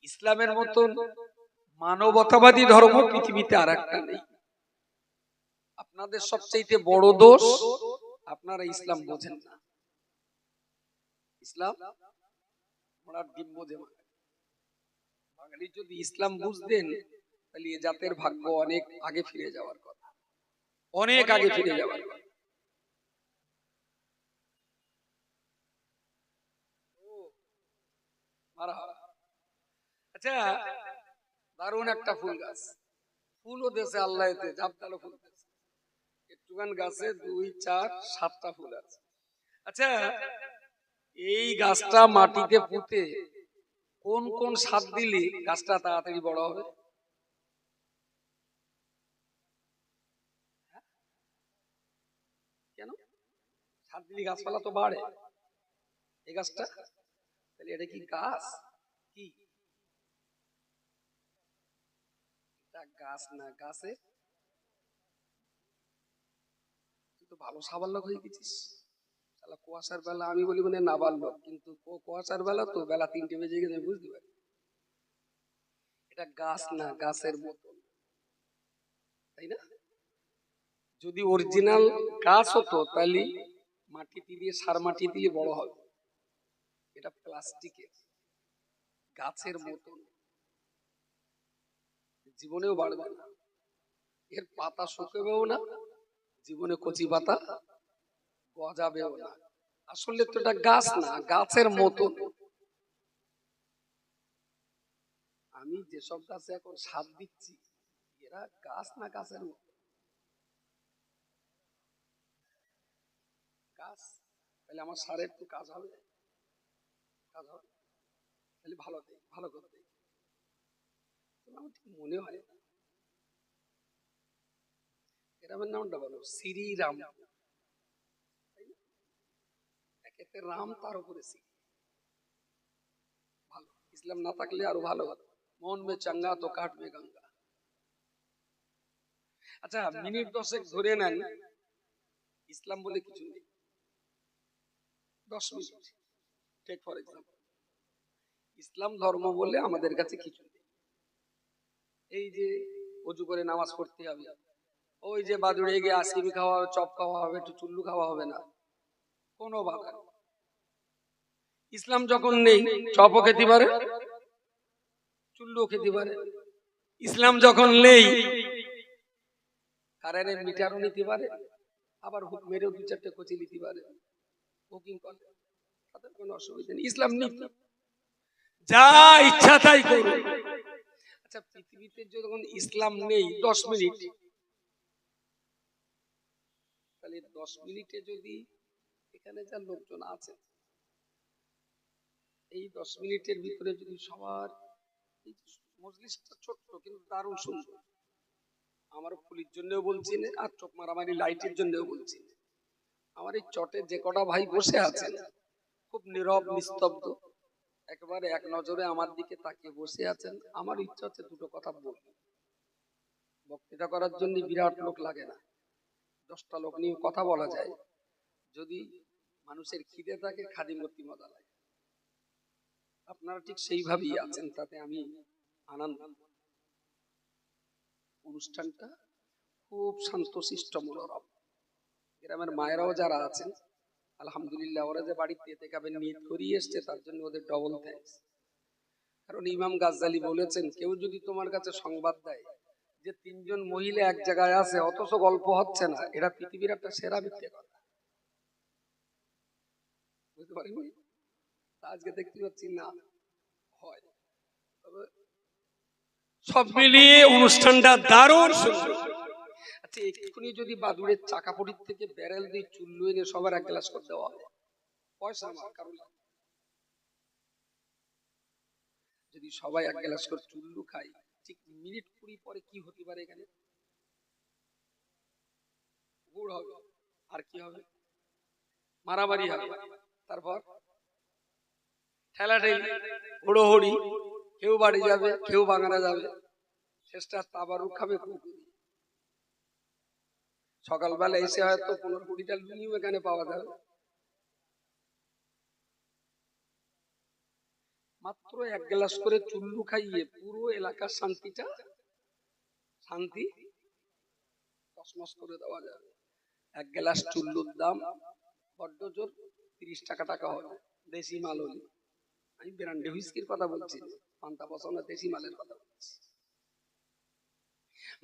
ইসলামের মতন মানবতাবাদী ধর্ম পৃথিবীতে আর একটা নেই। আপনাদের সবচেয়ে বড় দোষ, আপনারা ইসলাম বোঝেন না। ইসলাম বাঙালি যদি ইসলাম বুঝতেন তাহলে এ জাতের ভাগ্য অনেক আগে ফিরে যাওয়ার কথা, অনেক আগে ফিরে যাওয়ার কথা। আচ্ছা, দারুণ একটা ফুল গাছ, ফুলও দেশে আল্লাহ জাবদালো ফুল দেশে, একটুখান গাছে 2, 4, 7টা ফুল আছে। আচ্ছা, এই গাছটা মাটিতে পুঁতে কোন কোন সার দিলে গাছটা তাড়াতাড়ি বড় হবে? কেন? সার দিলে গাছপালা তো বাড়ে। এই গাছটা তাহলে এটা কি গাছ? কি এটা গাছ না, গাছে তুই তো ভালো সাবাল্য হয়ে গেছিস। শালা কুয়াশার বেলা আমি বলি মানে না বাড়লো, কিন্তু কুয়াশার বেলা তো বেলা 3টে বেজে গেছে, বুঝতে পারি। এটা গাছ না, গাছের মতন, তাই না? যদি অরিজিনাল গাছ হতো তাহলে মাটি দিয়ে, সার মাটি দিয়ে বড় হবে। এটা প্লাস্টিকের, গাছের মতন, জীবনেও বাড়বে না, এর পাতা শুকাবেও না, জীবনে কচি পাতা গজাবেও না। আসলে তো এটা গাছ না, গাছের মতন। আমি যেসব গাছে এখন সার দিচ্ছি এরা গাছ না, গাছের মতো গাছ। তাহলে আমার সারের তো কাজ হবে, কাজ হবে, তাহলে ভালো দেয়, ভালো করে দেয়। আমার ঠিক মনে হয় না। এরামের নামটা বলো, শ্রীরাম। একেতে রাম, তার উপরে শ্রী, ভালো। ইসলাম না থাকলে আরো ভালো হতো। মন মে চাঙ্গা তো কাটবে গঙ্গা। আচ্ছা, মিনিট 10 ধরে নেন, ইসলাম বলে কিছু নেই। 10 মিনিট টেক ফর এক্সাম্পল, ইসলাম ধর্ম বলে আমাদের কাছে কিছু নেই। এই যে ওযু করে নামাজ পড়তে হবে, ওই যে বাদুড়ে গিয়ে আসিবি খাওয়া হবে, চপ খাওয়া হবে, একটু চুল্লু খাওয়া হবে না, কোনো বাধা নেই। ইসলাম যখন নেই, চপও খেতে পারে, চুল্লুও খেতে পারে। ইসলাম যখন নেই, কারেন্টের মিটারও নিতে পারে, আবার হুক মেরেও 2-4টে কচি নিতে পারে, বুকিং করে, তাদের কোনো অসুবিধা নেই। ইসলাম নীতি, যা ইচ্ছা তাই করুন। আচ্ছা, পৃথিবীতে যখন ইসলাম নেই 10 মিনিট, তাহলে 10 মিনিটে যদি এখানে যা লোকজন আছে, এই 10 মিনিটের ভিতরে যদি সবার, এই মজলিসটা ছোট্ট কিন্তু দারুণ সুন্দর, আমার ফুলির জন্যও বলছি না, আর চোখ মারামারি লাইটের জন্যও বলছি না। আমার এই চটে যে কটা ভাই বসে আছেন, খুব নীরব নিস্তব্ধ, একেবারে এক নজরে আমার দিকে তাকিয়ে বসে আছেন। আমার ইচ্ছা হচ্ছে দুটো কথা বলবো। বক্তৃতা করার জন্য বিরাট লোক লাগে না, 10টা লোক নিয়ে কথা বলা যায়। যদি মানুষের খিদে থাকে, খাদিম করতে মজা লাগে। আপনারা ঠিক সেইভাবেই আছেন, তাতে আমি আনন্দ। অনুষ্ঠানটা খুব শান্তশিষ্ট মনোরম। গ্রামের মায়েরাও যারা আছেন আলহামদুলিল্লাহ, ওরা যে বাড়িতে এতেকাবের নিয়ত করিয়ে এসছে তার জন্য ওদের ডবল থ্যাঙ্কস। কারণ ইমাম গাজ্জালি বলেছেন, কেউ যদি তোমার কাছে সংবাদ দেয় যে 3 জন মহিলা এক জায়গায় আছে অথচ গল্প হচ্ছে না, এটা পৃথিবীর একটা সেরা মিথ্যে কথা। বুঝতে পারেন? আজকে দেখতে পাচ্ছি না হয়, তবে সব মিলিয়ে অনুষ্ঠানটা দারুণ সুন্দর। আচ্ছা, এক্ষুনি যদি বাদুড়ের চাকাপড়ির থেকে ব্যারেল দিয়ে চুল্লু এনে সবার 1 গ্লাস করে দেওয়া হয়, পয়সা আমার কারণ, যদি সবাই 1 গ্লাস করে চুল্লু খাই, ঠিক মিনিট 20 পরে কি হতে পারে? এখানে গুড় হবে, আর কি হবে? মারামারি হবে, তারপর ঠেলাঠেলি, হুড়োহুড়ি, কেউ বাড়ি যাবে, কেউ বাগানে যাবে, শেষটা তাবারুক খাবে পুকুরি। সকালবেলা এসে হয়তো 15-20টা লুনিও এখানে পাওয়া যাবে। মাত্র 1 গ্লাস করে চুল্লু খাইয়ে পুরো এলাকার শান্তি তছনছ করে দেওয়া যাবে। 1 গ্লাস চুল্লুর দাম বড্ড জোর 30 টাকা হবে দেশি মাল হলে। আমি ব্র্যান্ডে হুইস্কির কথা বলছি, পান্তা পছন্দ দেশি মালের কথা বলছি।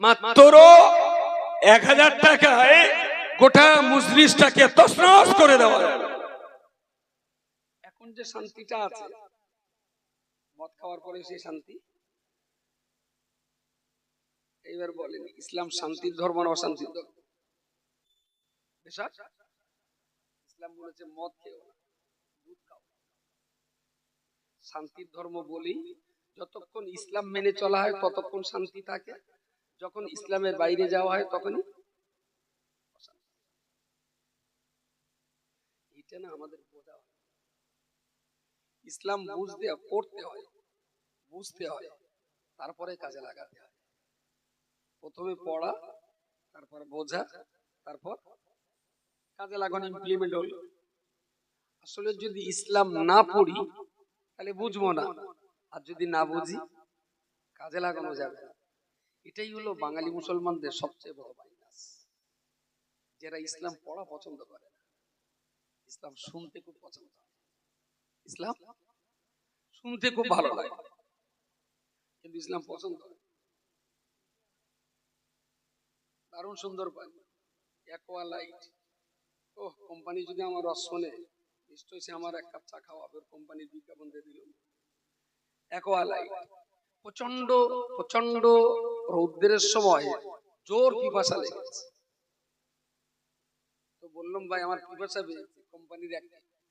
মাত্র 1000 টাকায় গোটা মুজলিসটাকে তছনছ করে দেওয়া যাবে। এখন যে শান্তিটা আছে মদ খাওয়ার পরে সেই শান্তি। এইবার বলেন ইসলাম শান্তির ধর্ম না অশান্তির ধর্ম? ইসলাম বলেছে মদ খেও না, দুধ খাও। শান্তির ধর্ম বলি যতক্ষণ ইসলাম মেনে চলা হয় ততক্ষণ শান্তি থাকে, যখন ইসলামের বাইরে যাওয়া হয় তখনই অশান্তি। এটা না আমাদের বোঝা হয়। ইসলাম পড়তে হয়, বুঝতে হয়, তারপরে কাজে লাগাতে হয়। প্রথমে পড়া, তারপর বোঝা, তারপর কাজে লাগানো, ইমপ্লিমেন্ট হলো। আসলে যদি ইসলাম না পড়ি তাহলে বুঝবো না, আর যদি না বুঝি কাজে লাগানো যাবে না। এটাই হলো বাঙালি মুসলমানদের সবচেয়ে বড় মাইনাস, যারা ইসলাম পড়া পছন্দ করে না, ইসলাম শুনতে খুব পছন্দ করে। ইসলাম শুনতে খুব ভালো লাগে কিন্তু ইসলাম পছন্দ করে। দারুণ সুন্দর পাই অ্যাকোয়া লাইট। ও কোম্পানি যদি আমার রস শোনে নিশ্চয়ই সে আমার 1 কাপ চা খাওয়াবে। কোম্পানির বিজ্ঞাপন দিয়ে দিল অ্যাকোয়া লাইট। প্রচন্ড প্রচন্ড রৌদ্রের সময় জোর পিপাসা লেগেছে, তো বললাম ভাই আমার পিপাসা পেয়েছে, কোম্পানির 1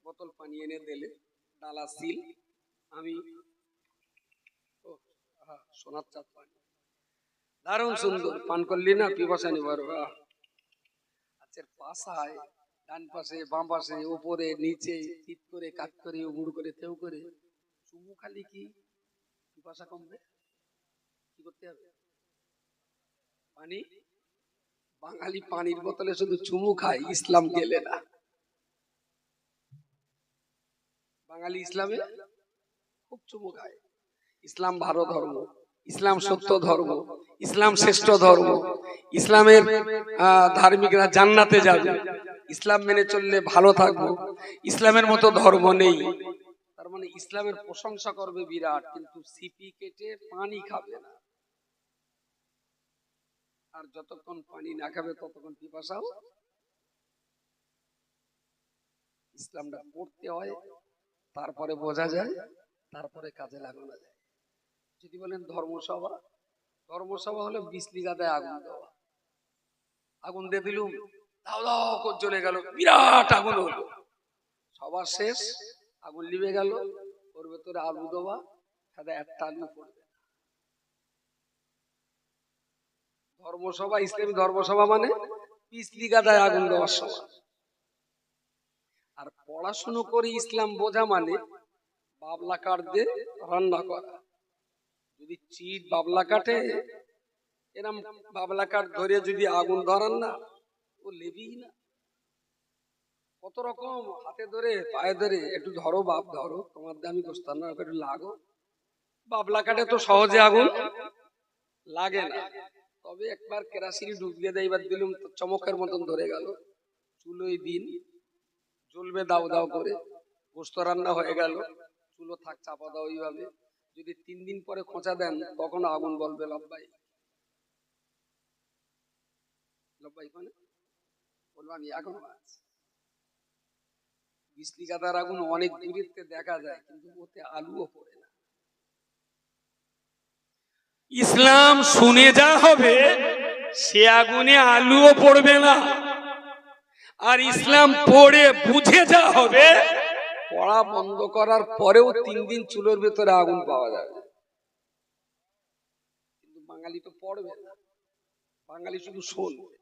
বোতল পানি এনে দিলে, ডালা সিল। আমি সোনার চাঁদ পানি দারুণ সুন্দর পান করলি না পিপাসা নিবার। আচ্ছা পাশায় ডান পাশে বাম পাশে উপরে নিচে চিত করে কাট করে উড় করে তেউ করে চুমু খালি কি পিপাসা কমবে? কি করতে হবে? পানি। বাঙালি পানির বোতলে শুধু চুমু খায়, ইসলাম গেলে না। বাঙালি ইসলামে খুব চুমু খায়। ইসলাম ভালো ধর্ম, ইসলাম সত্য ধর্ম, ইসলাম শ্রেষ্ঠ ধর্ম, ইসলামের ধার্মিকরা জান্নাতে যাবে, ইসলাম মেনে চললে ভালো থাকবো, ইসলামের মতো ধর্ম নেই। তার মানে ইসলামের প্রশংসা করবে বিরাট, কিন্তু সিপি কেটে পানি খাবে না। আর যতক্ষণ পানি না খাবে ততক্ষণ পিপাসাও। ইসলামটা পড়তে হয়, তারপরে বোঝা যায়, তারপরে কাজে লাগানো যায়। যদি বলেন ধর্মসভা, ধর্মসভা হলো বিজলি গাদায় আগুন দেওয়া। আগুন দিয়ে দিলুম, দাও দাও করে জ্বলে গেল, বিরাট আগুন হলো। সবার শেষ, আগুন লিবে গেল, ওর ভেতরে আলু দেওয়া, সাথে একটা আলু পড়বে। ধর্মসভা, ইসলামী ধর্মসভা মানে বিজলি গাদায় আগুন দেওয়ার সভা। আর পড়াশুনো করে ইসলাম বোঝা মানে বাবলা কাঠ দিয়ে রান্না করা। যদি চিট বাবলা কাটে, এরম বাবলা কাঠ ধরে যদি আগুন ধরান না, ও লেবেই না। কত রকম হাতে ধরে পায়ে ধরে একটু ধরো বাপ ধরো, তোমার দামি গোস্তান না, একটু লাগো। বাবলা কাঠে তো সহজে আগুন লাগে না। তবে একবার কেরাসিন ডুবিয়ে দেয়বার দিলুম তো চমকের মতন ধরে গেল। চুলোই দিন জ্বলবে দাও দাও করে, গোস্ত রান্না হয়ে গেল, চুলো থাক চাপা দাও ওইভাবে। যদি 3 দিন পরে খোঁচা দেন তখন আগুন বলবে লব্বাই লব্বাই, মানে বলবো আমি এখনো আছি। বিজলি গাদার আগুন অনেক দূরেতে দেখা যায়, কিন্তু ওতে আলুও পড়ে না। ইসলাম শুনে যা হবে সে আগুনে আলুও পড়বে না, আর ইসলাম পড়ে বুঝে যা হবে পড়া বন্ধ করার পরেও 3 দিন চুলোর ভেতরে আগুন পাওয়া যাবে। কিন্তু বাঙালি তো পড়বে না, বাঙালি শুধু শুনবে,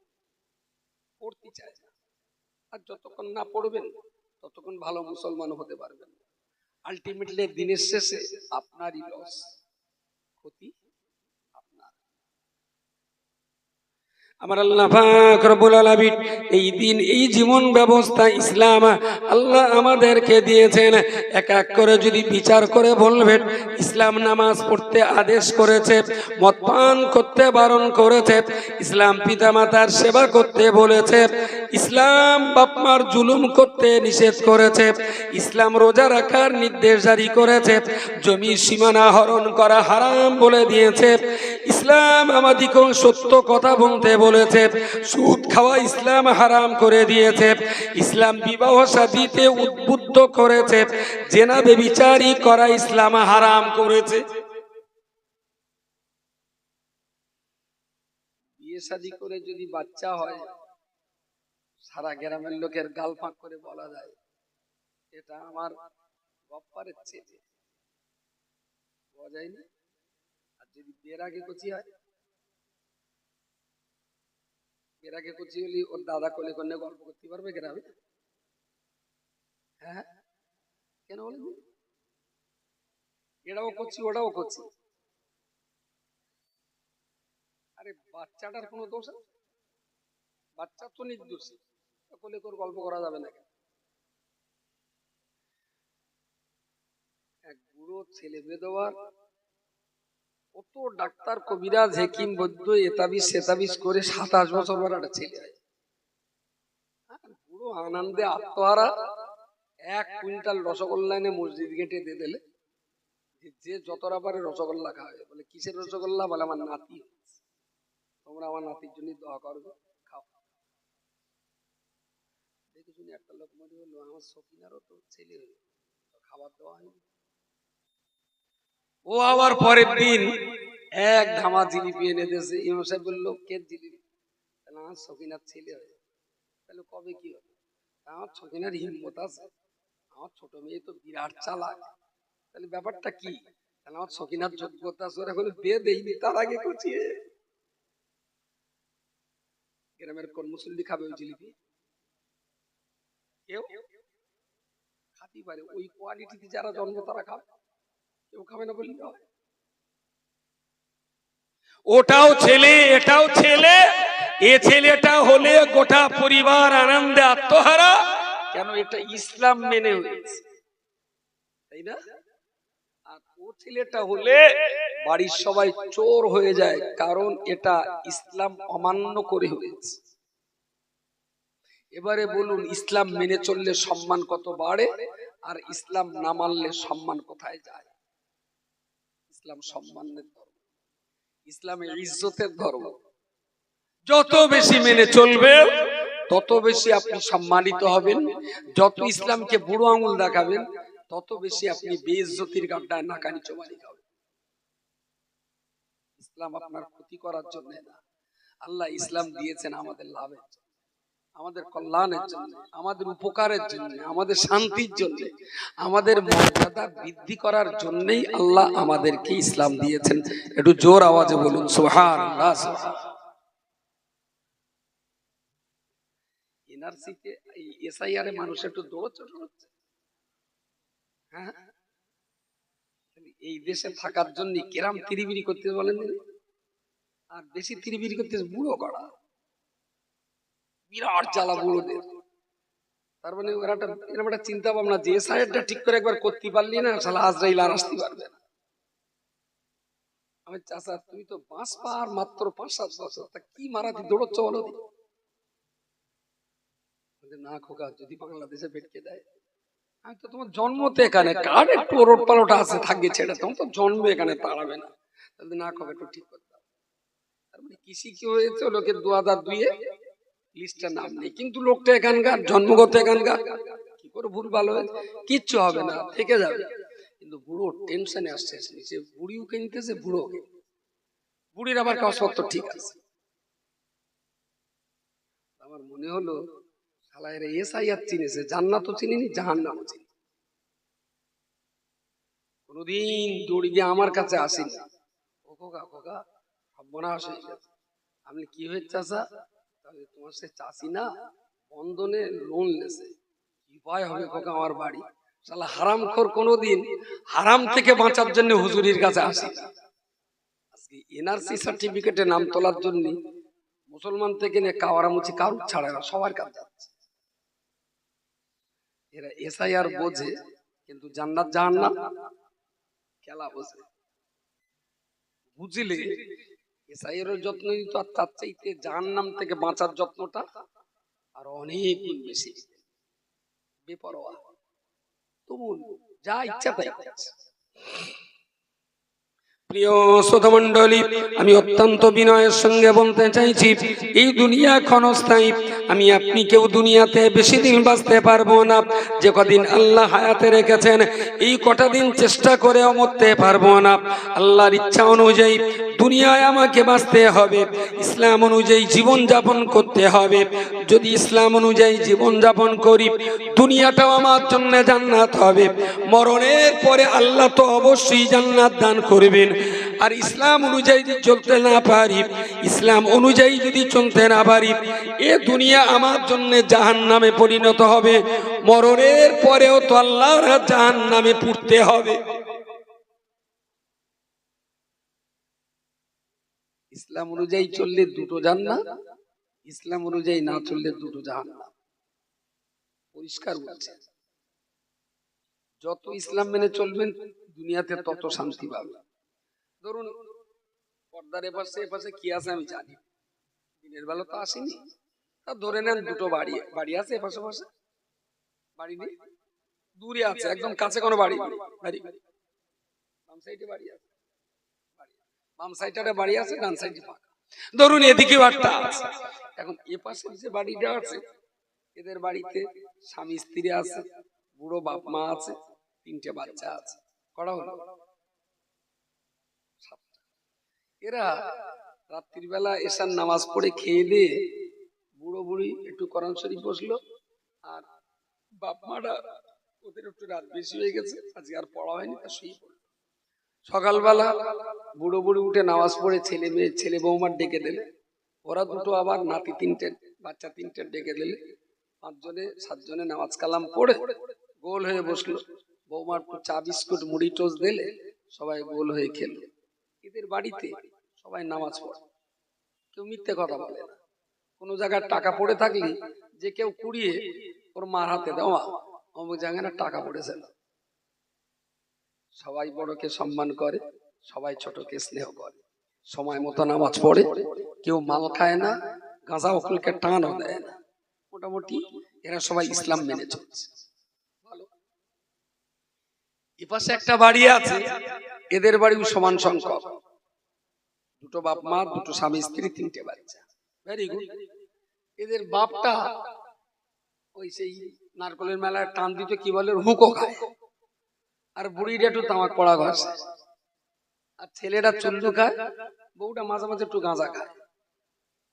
পড়তে চায় না। আর যতক্ষণ না পড়বেন ততক্ষণ ভালো মুসলমান হতে পারবেন। আলটিমেটলি দিনের শেষে আপনারই লস, ক্ষতি আপনার। আমার আল্লাহ পাক রব্বুল আলামিন এই দিন এই জীবন ব্যবস্থা ইসলাম আল্লাহ আমাদেরকে দিয়েছেন। এক এক করে যদি বিচার করে বলবেন, ইসলাম নামাজ পড়তে আদেশ করেছে, মদ পান করতে বারণ করেছে, ইসলাম পিতামাতার সেবা করতে বলেছে, ইসলাম বাপমার জুলুম করতে নিষেধ করেছে, ইসলাম রোজা রাখার নির্দেশ জারি করেছে, জমির সীমানা হরণ করা হারাম বলে দিয়েছে, ইসলাম আমাদিকে সত্য কথা বলতে বলেছে, সুদ খাওয়া ইসলাম হারাম করে দিয়েছে, ইসলাম বিবাহ শাদীতে উদ্বুদ্ধ করেছে, জেনা ব্যভিচারী করা ইসলাম হারাম করেছে। বিয়ে শাদী করে যদি বাচ্চা হয়, সারা গ্রামের লোকের গাল ফাঁক করে বলা যায় এটা আমার বাপ্পারের ছেলে, বলা যায় না। আর যদি বিয়ের আগে কচি হয়, এর আগে কচি হলে ওর দাদা কোলে কোলে গল্প করতে পারবে গ্রামে? হ্যাঁ, কেন বলেন? এটাও করছি ওটাও করছি। আরে বাচ্চাটার কোনো দোষ আছে? বাচ্চা তো নির্দোষী, কোলে করে গল্প করা যাবে না। এক বুড়ো ছেলে বেদোয়ার, কত ডাক্তার কবিরাজ হেকিম বৈদ্য এতাবিজ সেতাবিজ করে 27 বছর পর একটা ছেলে হয়। বুড়ো আনন্দে আত্মহারা, 1 কুইন্টাল রসগোল্লা এনে মসজিদ গেটে দিয়ে দিলে, যে যতটা পারে রসগোল্লা খাওয়াবে। বলে কিসের রসগোল্লা? বলে আমার নাতি, তোমরা আমার নাতির জন্য দোয়া করবে, খাও। দেখে শুনি একটা লোক মনে হলো, আমার সকিনারও তো ছেলে হয়ে খাবার দেওয়া হয়নি। ও আবার পরের দিন এক ধামা জিলিপি এনে দিয়েছে। ইমাম সাহেব বললো, কে জিলিপি? তাহলে আমার সকিনার ছেলে হয়। তাহলে কবে কি হবে? আমার সকিনার হিম্মত আছে, আমার ছোট মেয়ে তো বিরাট চালাক। তাহলে ব্যাপারটা কি? তাহলে আমার সকিনার যোগ্যতা আছে, এখন বিয়ে দেয়নি, তার আগে কুচিয়ে। গ্রামের কোন মুসল্লি খাবে ওই জিলিপি? কেউ খাতেই পারে। ওই কোয়ালিটিতে যারা জন্ম তারা খাবে, কেউ খাবে না বললে হয়। ওটাও ছেলে এটাও ছেলে, এ ছেলেটা হলে গোটা পরিবার আনন্দে আত্মহারা। কেন? এটা ইসলাম মেনে হয়েছে, তাই না? আর ও ছেলেটা হলে বাড়ির সবাই চোর হয়ে যায়, কারণ এটা ইসলাম অমান্য করে হয়েছে। এবারে বলুন, ইসলাম মেনে চললে সম্মান কত বাড়ে, আর ইসলাম না মানলে সম্মান কোথায় যায়? ইসলাম সম্মানের ধর্ম, ইসলামের ইজ্জতের ধর্ম। যত বেশি মেনে চলবে তত বেশি আপনি সম্মানিত হবেন। যত ইসলামকে বুড়ো আঙুল দেখাবেন তত বেশি আপনি বেইজ্জতির গাড্ডায় নাকানি চোবানি খাবেন। ইসলাম আপনার ক্ষতি করার জন্য না, আল্লাহ ইসলাম দিয়েছেন আমাদের লাভের জন্য, আমাদের কল্যাণের জন্য, আমাদের উপকারের জন্য, আমাদের শান্তির জন্য, আমাদের মর্যাদা বৃদ্ধি করার জন্যই আল্লাহ আমাদেরকে ইসলাম দিয়েছেন। একটু জোর আওয়াজে বলুন সুবহানাল্লাহ। এনআরসিতে এই এসআইআর এ মানুষ একটু দৌড়চ্ছে। হ্যাঁ, এই দেশে থাকার জন্য কেরাম তিরিবিরি করতে বলেন, আর বেশি তিরিবিরি করতে বুড়ো করা বিরাট জ্বালা বুড়োদের। তার মানে এরকম একটা চিন্তা ভাবনা যে এসআইআরটা ঠিক করে একবার করতে পারলি না, শালা আজরাইল আর আসতে পারবে না। আমি চাচা, তুমি তো বাঁশ পার মাত্র 5-7 বছর, তা কি মারাতি দৌড়চ্ছ বলো? না খোকা, যদি বাংলাদেশে ভেটকে দেয়, আমি তো তোমার জন্মতে এখানে, কার একটু ওরট পালট আছে থাকবে ছেড়ে, তোমার তো জন্ম এখানে, তাড়াবে না। তাহলে না খোকা একটু ঠিক করতে হবে। তার মানে কৃষি কি হয়েছে, লোকের 2002 লিস্টে নাম নেই, কিন্তু লোকটা এখানকার, জন্মগত এখানকার। কি করে ভুল ভালো হয়েছে? কিচ্ছু হবে না, থেকে যাবে। কিন্তু বুড়ো টেনশনে আসছে, সে বুড়িও কিনতেছে, বুড়ো বুড়ির আবার কাগজপত্র ঠিক আছে। আমার মনে হলো শালায়েরা এসআইআর চিনেছে, জান্নাতও চিনিনি, জাহান্নামও চিনি। কোনদিন দৌড়ে গিয়ে আমার কাছে আসেনি, ও খোকা খোকা সর্বনাশ হয়ে গেছে। আমি কি হয়েছে চাচা? তাহলে তোমার সে চাষি না বন্ধনে লোন নেছে, কি ভয় হবে খোকা আমার বাড়ি। শালা হারামখোর কোনদিন হারাম থেকে বাঁচার জন্য হুজুরির কাছে আসি। আজকে এনআরসি সার্টিফিকেটে নাম তোলার জন্য মুসলমান থেকে নিয়ে কাওয়ারামুচি কারুর ছাড়ে না, সবার কাছে যাচ্ছে। এরা এসআইআর বোঝে, কিন্তু জান্নাত জাহান্নাম খেলা বোঝে। বুঝলে এসআইআর এর যত্ন নিত, আর তার চাইতে জাহান্নাম থেকে বাঁচার যত্নটা আর অনেক গুণ বেশি। বেপরোয়া, তুমুল যা ইচ্ছা তাই করছে। প্রিয় শ্রোতা মণ্ডলী, আমি অত্যন্ত বিনয়ের সঙ্গে বলতে চাইছি, এই দুনিয়া ক্ষণস্থায়ী। আমি আপনি কেউ দুনিয়াতে বেশি দিন বাঁচতে পারবো না। যে কদিন আল্লাহ হায়াতে রেখেছেন, এই কটা দিন চেষ্টা করেও মরতে পারবো না। আল্লাহর ইচ্ছা অনুযায়ী দুনিয়ায় আমাকে বাঁচতে হবে, ইসলাম অনুযায়ী জীবন যাপন করতে হবে। যদি ইসলাম অনুযায়ী জীবন যাপন করি, দুনিয়াটাও আমার জন্য জান্নাত হবে। মরণের পরে আল্লাহ তো অবশ্যই জান্নাত দান করবেন। আর ইসলাম অনুযায়ী যদি চলতে না পারি, ইসলাম অনুযায়ী যদি চলতে না পারি, এ দুনিয়া আমার জন্য জাহান্নামে পরিণত হবে। মরণের পরেও তো আল্লাহর জাহান্নামে পুড়তে হবে। ইসলাম অনুযায়ী চললে দুটো জান্নাত, ইসলাম অনুযায়ী না চললে দুটো জাহান্নাম। পরিষ্কার বলছে, যত ইসলাম মেনে চলবেন দুনিয়াতে তত শান্তি পাবেন। ধরুন পর্দার এপাশে এপাশে কি আছে আমি জানি, দিনের বেলা তো আসেনি, তা ধরে নেন দুটো বাড়ি আছে এপাশে পাশে, বাড়ি নেই, দূরে আছে, একদম কাছে কোনো বাড়ি বাড়ি বাম সাইডে বাড়ি আছে, বাম সাইডে বাড়ি আছে, ডান সাইডে ফাঁকা। ধরুন এদিকে বাড়িটা আছে। এখন এপাশে যে বাড়িটা আছে, এদের বাড়িতে স্বামী স্ত্রী আছে, বুড়ো বাপ মা আছে, 3টে বাচ্চা আছে। করা হলো? এরা রাত্রির বেলা এশার নামাজ পড়ে খেয়ে দিয়ে বুড়ো বুড়ি একটু কোরআন শরীফ বসলো, আর বাপ মারা ওদের একটু রাত বেশি হয়ে গেছে, আজকে আর পড়া হয়নি, তা শুয়ে পড়লো। সকালবেলা বুড়ো বুড়ি উঠে নামাজ পড়ে ছেলে বৌমার ডেকে দিলে, ওরা দুটো আবার নাতি 3টে বাচ্চা 3টে ডেকে দিলে, 5 7 জনে নামাজ কালাম পড়ে গোল হয়ে বসলো। বৌমার চা বিস্কুট মুড়ি টোস দিলে, সবাই গোল হয়ে খেলো। এদের বাড়িতে সবাই নামাজ পড়ে, কেউ মিথ্যে কথা বলে না। কোনো জায়গায় টাকা পড়ে থাকলে যে কেউ কুড়িয়ে ওর মার হাতে দেওয়া, অমুক জায়গায় না টাকা পড়েছে না। সবাই বড়কে সম্মান করে, সবাই ছোটকে স্নেহ করে, সময় মতো নামাজ পড়ে, কেউ মাল খায় না, গাঁজা ওকুলকে টানও দেয় না। মোটামুটি এরা সবাই ইসলাম মেনে চলছে। এপাশে একটা বাড়ি আছে, এদের বাড়িও সমান সংখ্যক, দুটো বাপ মা, দুটো স্বামী স্ত্রী, 3টে বাচ্চা। Very good. এদের বাপটা ওই সেই নারকলের মেলায় টান দিতে কি বলে, হুকো খায়, আর বুড়িটা একটু তামাক পড়া ঘষে, আর ছেলেটা চুল্লু খায়, বউটা মাঝে মাঝে একটু গাঁজা খায়,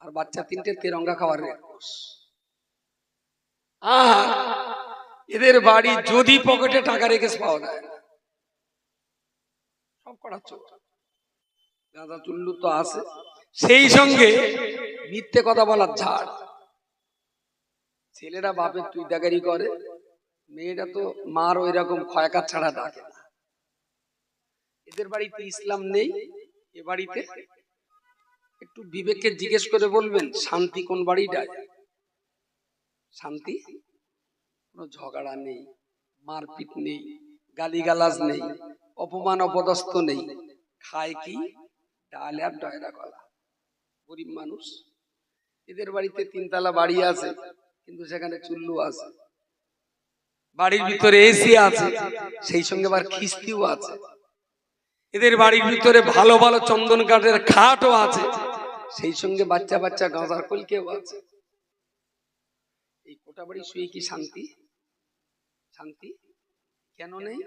আর বাচ্চা 3টে তেরঙ্গা খাওয়ার রেকর্ড। আর এদের বাড়ি যদি পকেটে টাকা রেখে পাওয়া যায় না, সব করা চোর। গাঁজা চুল্লু তো আছে, সেই সঙ্গে মিথ্যে কথা বলার ঝাড়। ছেলেরা বাপের তুই দাগারি করে, মেয়েটা তো মার ওই রকম খয়কার ছাড়া ডাকে না। এদের বাড়িতে ইসলাম নেই। এ বাড়িতে একটু বিবেককে জিজ্ঞেস করে বলবেন, শান্তি কোন বাড়িটায়? শান্তি, কোনো ঝগড়া নেই, মারপিট নেই, গালিগালাজ নেই, অপমান অপদস্থ নেই। খায় কি? ডাল আর ডয়রা কলা। গরিব মানুষ। এদের বাড়িতে 3 তলা বাড়ি আছে, কিন্তু সেখানে চুল্লু আছে, বাড়ির ভিতরে এসি আছে, সেই সঙ্গে আবার খিস্তিও আছে। এদের বাড়ির ভিতরে ভালো ভালো চন্দন কাঠের খাটও আছে, সেই সঙ্গে বাচ্চা বাচ্চা গাঁজার কলকেও আছে। এই কোটা বাড়ি শুয়ে কি শান্তি? শান্তি কেন নেই?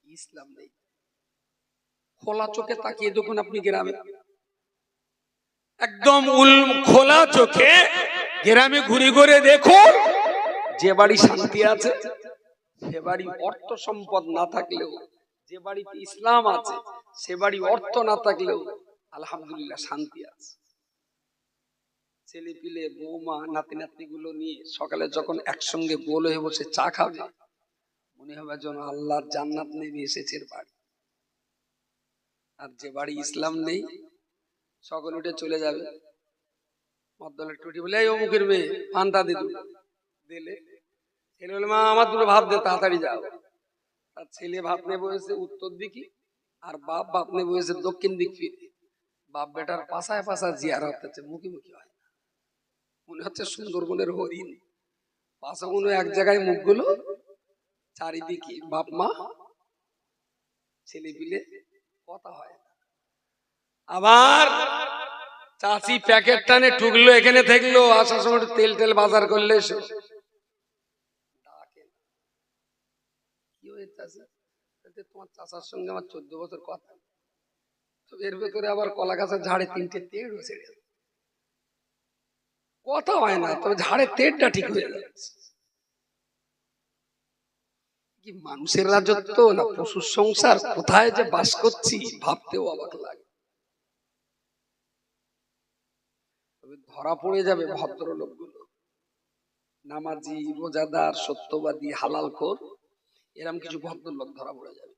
ইসলাম নেই। খোলা চোখে তাকিয়ে দেখুন আপনি গ্রামে, একদম খোলা চোখে গ্রামে ঘুরে ঘুরে দেখুন, যে বাড়ি শান্তি আছে, সে বাড়ি অর্থ সম্পদ না থাকলেও, যে বাড়িতে ইসলাম আছে, সে বাড়ি অর্থ না থাকলেও আলহামদুলিল্লাহ শান্তি আছে। ছেলে পিলে বৌমা নাতি নাতনি গুলো নিয়ে সকালে যখন একসঙ্গে গোল হয়ে বসে চা খাবে, মনে হবে যেন আল্লাহর জান্নাত নেমে এসেছে বাড়ি। আর যে বাড়ি ইসলাম নেই, সকল উঠে চলে যাবে, মদ্দলের টুটি বলে এই অমুকের মেয়ে পান্তা দিল দিলে, ছেলে বলে মা আমার দুটো ভাত দে তাড়াতাড়ি যাও। তার ছেলে ভাত নিয়ে বসেছে উত্তর দিকে, আর বাপ নিয়ে বসেছে দক্ষিণ দিক ফিরে। বাপ বেটার পাশায় পাশায় জিয়ারত হচ্ছে, মুখোমুখি হয়, মনে হচ্ছে সুন্দরবনের হরিণ। পাশাগুলো এক জায়গায়, মুখগুলো চারিদিকে, বাপ মা ছেলে পিলে কথা হয়। আবার চাচি প্যাকেট টানে ঢুকলো, এখানে থাকলো, আসার সময় তেল তেল বাজার করলে কি হয়েছে তোমার চাচার সঙ্গে আমার 14 বছর কথা, এর ভেতরে আবার কলা গাছের ঝাড়ে 3টে তেড় ছেড়ে কথা হয় না, তবে ঝাড়ের তেড়টা ঠিক হয়ে যাচ্ছে। কি মানুষের রাজত্ব না পশুর সংসার, কোথায় যে বাস করছি ভাবতেও অবাক লাগে। তবে ধরা পড়ে যাবে ভদ্রলোকগুলো, নামাজি, রোজাদার, সত্যবাদী, হালালখোর, এরকম কিছু ভদ্রলোক ধরা পড়ে যাবে।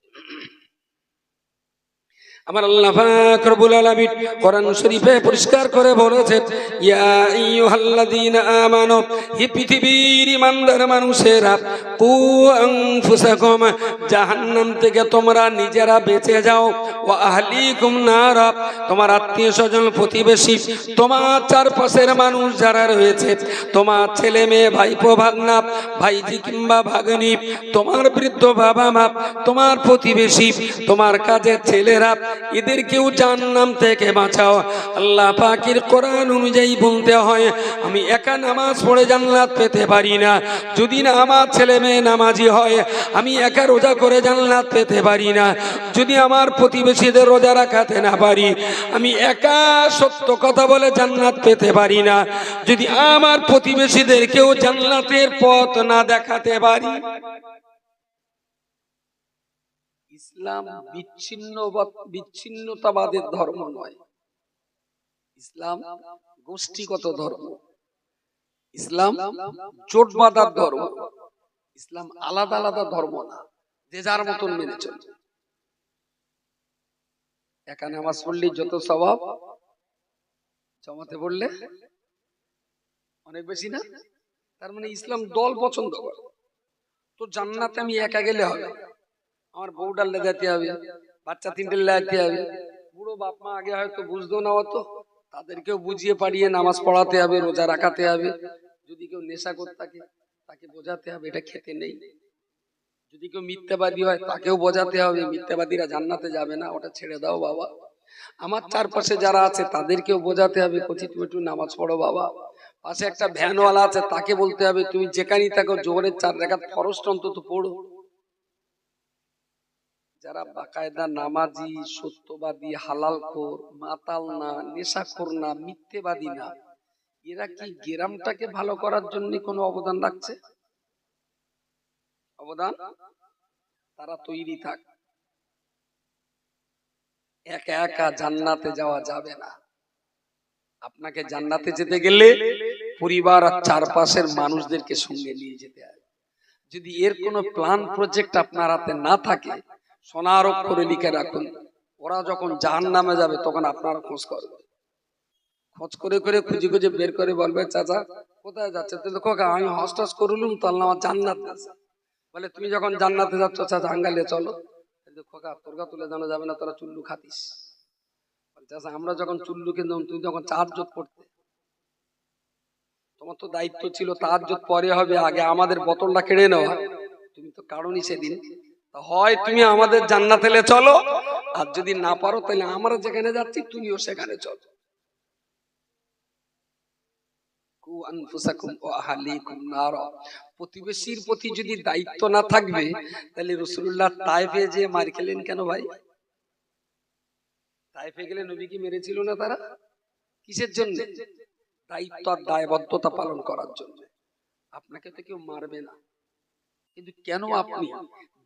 আমার আল্লাহ পাক রব্বুল আলামিন কোরআন শরীফে পরিষ্কার করে বলেছেন, ইয়া আইয়ুহাল্লাযীনা আমানু, হে পৃথিবীর ঈমানদার মানুষেরা, কু আনফুসাকুম, জাহান্নাম থেকে তোমরা নিজেরা বেঁচে যাও, ওয়া আহলিকুম নার, তোমার আত্মীয়-স্বজন, প্রতিবেশী, তোমার চারপাশের মানুষ যারা রয়েছে, তোমার ছেলে মেয়ে, ভাইপো ভাগনা, ভাইজি কিংবা ভাগ্নি, তোমার বৃদ্ধ বাবা মা, তোমার প্রতিবেশী, তোমার কাজের ছেলেরা, এদেরকেও জাহান্নাম থেকে বাঁচাও। আল্লাহ পাকের কোরআন অনুযায়ী বলতে হয়, আমি একা নামাজ পড়ে জান্নাত পেতে পারি না, যদি না আমার ছেলে মেয়ে নামাজি হয়। আমি একা রোজা করে জান্নাত পেতে পারি না, যদি আমার প্রতিবেশীদের রোজা রাখাতে না পারি। আমি একা সত্য কথা বলে জান্নাত পেতে পারি না, যদি আমার প্রতিবেশীদেরকেও জান্নাতের পথ না দেখাতে পারি। ইসলাম বিচ্ছিন্নতাবাদের ধর্ম নয়, ইসলাম গোষ্ঠীগত ধর্ম, ইসলাম জোট বাঁধার ধর্ম, ইসলাম আলাদা আলাদা ধর্ম না, যে যার মতন মেনে চলবে। একা নামাজ পড়লে যত স্বভাব, জামাতে পড়লে অনেক বেশি না। তার মানে ইসলাম দল পছন্দ করে। তো জান্নাতে আমি একা গেলে হবে, আমার বউটার লেগাতে হবে, বাচ্চা 3টে লেগাতে হবে। বুড়ো বাপ মা আগে হয়তো বুঝতো না অত, তাদেরকেও বুঝিয়ে পারিয়ে নামাজ পড়াতে হবে, রোজা রাখাতে হবে। যদি কেউ নেশা করতে থাকে তাকে বোঝাতে হবে এটা খেতে নেই। যদি কেউ মিথ্যাবাদী হয় তাকেও বোঝাতে হবে মিথ্যাবাদীরা জান্নাতে যাবে না, ওটা ছেড়ে দাও বাবা। আমার চারপাশে যারা আছে তাদেরকেও বোঝাতে হবে, কচি তুমি একটু নামাজ পড়ো বাবা। পাশে একটা ভ্যানওয়ালা আছে, তাকে বলতে হবে তুমি যেখানেই থাকো জোহরের 4 রাকাত ফরজটা অন্তত পড়ো। যারা বাকায়দা নামাজি, সত্যবাদী, হালালখোর, মাতাল না, নেশাখোর না, মিথ্যেবাদী না, এরা কি গ্রামটাকে ভালো করার জন্য কোনো অবদান রাখছে? অবদান? তারা তৈরি থাক। একা একা জান্নাতে যাওয়া যাবে না। আপনাকে জান্নাতে যেতে গেলে পরিবার আর চারপাশের মানুষদেরকে সঙ্গে নিয়ে যেতে হবে। যদি এর কোনো প্ল্যান প্রজেক্ট আপনার হাতে না থাকে, সোনার অক্ষরে লিখে রাখুন, ওরা যখন জাহান্নামে যাবে তখন আপনারা খোঁজ করবে, খোঁজ করে করে খুঁজে খুঁজে বের করে বলবে চাচা কোথায় যাচ্ছে? তো খোকা আমি হস্টাস করলুম তো আল্লাহ আমার জান্নাত আছে। বলে তুমি যখন জান্নাতে যাচ্ছ চাচা আঙ্গালে চলো। খোকা তোরগা তুলে জানা যাবে না, তোরা চুল্লু খাতিস। চাচা আমরা যখন চুল্লু কিনতাম তুমি যখন তাহাজ্জুদ করতে, তোমার তো দায়িত্ব ছিল তাহাজ্জুদ পরে হবে, আগে আমাদের বোতলটা কেড়ে নেওয়া, তুমি তো কারণই সেদিন। হয় তুমি আমাদের জান্নাতে চলো, আর যদি না পারো তাহলে আমরা যেখানে যাচ্ছি তুমিও সেখানে চলো। প্রতিবেশীর প্রতি যদি দায়িত্ব না থাকবে তাহলে রাসূলুল্লাহ তায়েফে যে মার খেলেন কেন ভাই? তায়েফে গেলে নবী কি মেরেছিল না তারা? কিসের জন্য? দায়িত্ব আর দায়বদ্ধতা পালন করার জন্য। আপনাকে তো কেউ মারবে না, কিন্তু কেন আপনি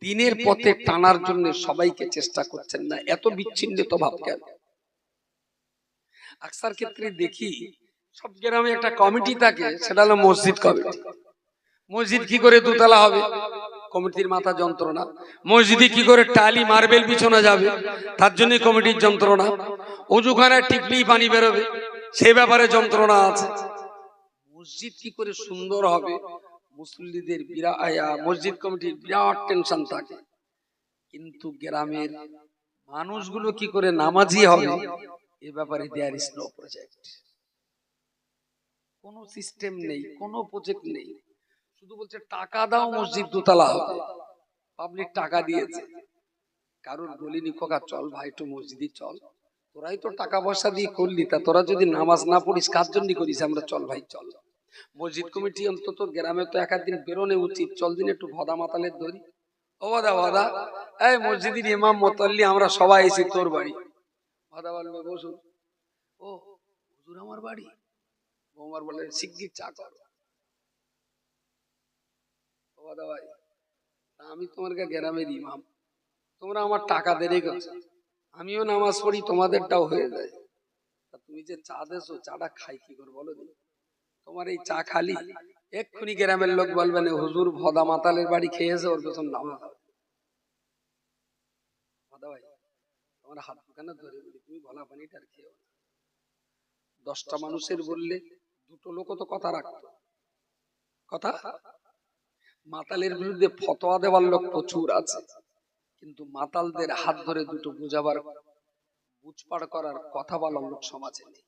দিনের পথে টানার জন্য সবাইকে চেষ্টা করছেন না? এত বিচ্ছিন্নতা ভাব কেন? আকসার ক্ষেত্রে দেখি সব গ্রামে একটা কমিটি থাকে, সেটা হলো মসজিদ কমিটি। মসজিদ কি করে দুতলা হবে? কমিটির মাথা যন্ত্রণা। মসজিদে কি করে টালি মার্বেল বিছানো যাবে? তার জন্য কমিটির যন্ত্রণা। অজুখানায় টিপলি পানি বেরোবে, সে ব্যাপারে যন্ত্রণা আছে। মসজিদ কি করে সুন্দর হবে, মুসল্লিদের মসজিদ কমিটির বিরাট টেনশন থাকে, কিন্তু গ্রামের মানুষগুলো কি করে নামাজি হবে এ ব্যাপারে দেয়ার ইজ নো প্রজেক্ট। কোনো সিস্টেম নেই, কোনো প্রজেক্ট নেই, শুধু বলছে টাকা দাও মসজিদ দোতলা হবে। পাবলিক টাকা দিয়েছে, কারোর বলিনি খোকা চল ভাই একটু মসজিদে চল, তোরাই তো টাকা পয়সা দিয়ে করলি, তা তোরা যদি নামাজ না পড়িস কার জন্য করিস, আমরা চল ভাই চল। মসজিদ কমিটি অন্তত গ্রামে তো এক দিন বেরোনো উচিত, চল দিন একটু ভদা মাতালের ধরি। ও ভদা ভদা, এই মসজিদের ইমাম মোতাল্লি আমরা সবাই এসে তোর বাড়ি। ভদা বলবে বসুন। ও হুজুর আমার বাড়ি, বৌমার বলে শিগগির চা কর। ও ভদা ভাই, আমি তোমার গ্রামের ইমাম, তোমরা আমার টাকা দেরি করছো, আমিও নামাজ পড়ি, তোমাদেরটাও হয়ে যায়, তুমি যে চা দেছো চাটা খাই কি করে বলো দিন? তোমার এই চা খালি এক্ষুনি গ্রামের লোক বলবেন হুজুর ভদা মাতালের বাড়ি খেয়েছে, ওর পেছন নামাজ হবে। ভদা ভাই তোমার হাত দোকানে ধরে বলি তুমি ভোলা পানিটার খেয়েও না। 10টা মানুষের বললে 2টো লোকও তো কথা রাখতো। কথা মাতালের বিরুদ্ধে ফতোয়া দেওয়ার লোক প্রচুর আছে, কিন্তু মাতালদের হাত ধরে 2টো বুঝাবার বুঝপাড় করার কথা বলার লোক সমাজে নেই।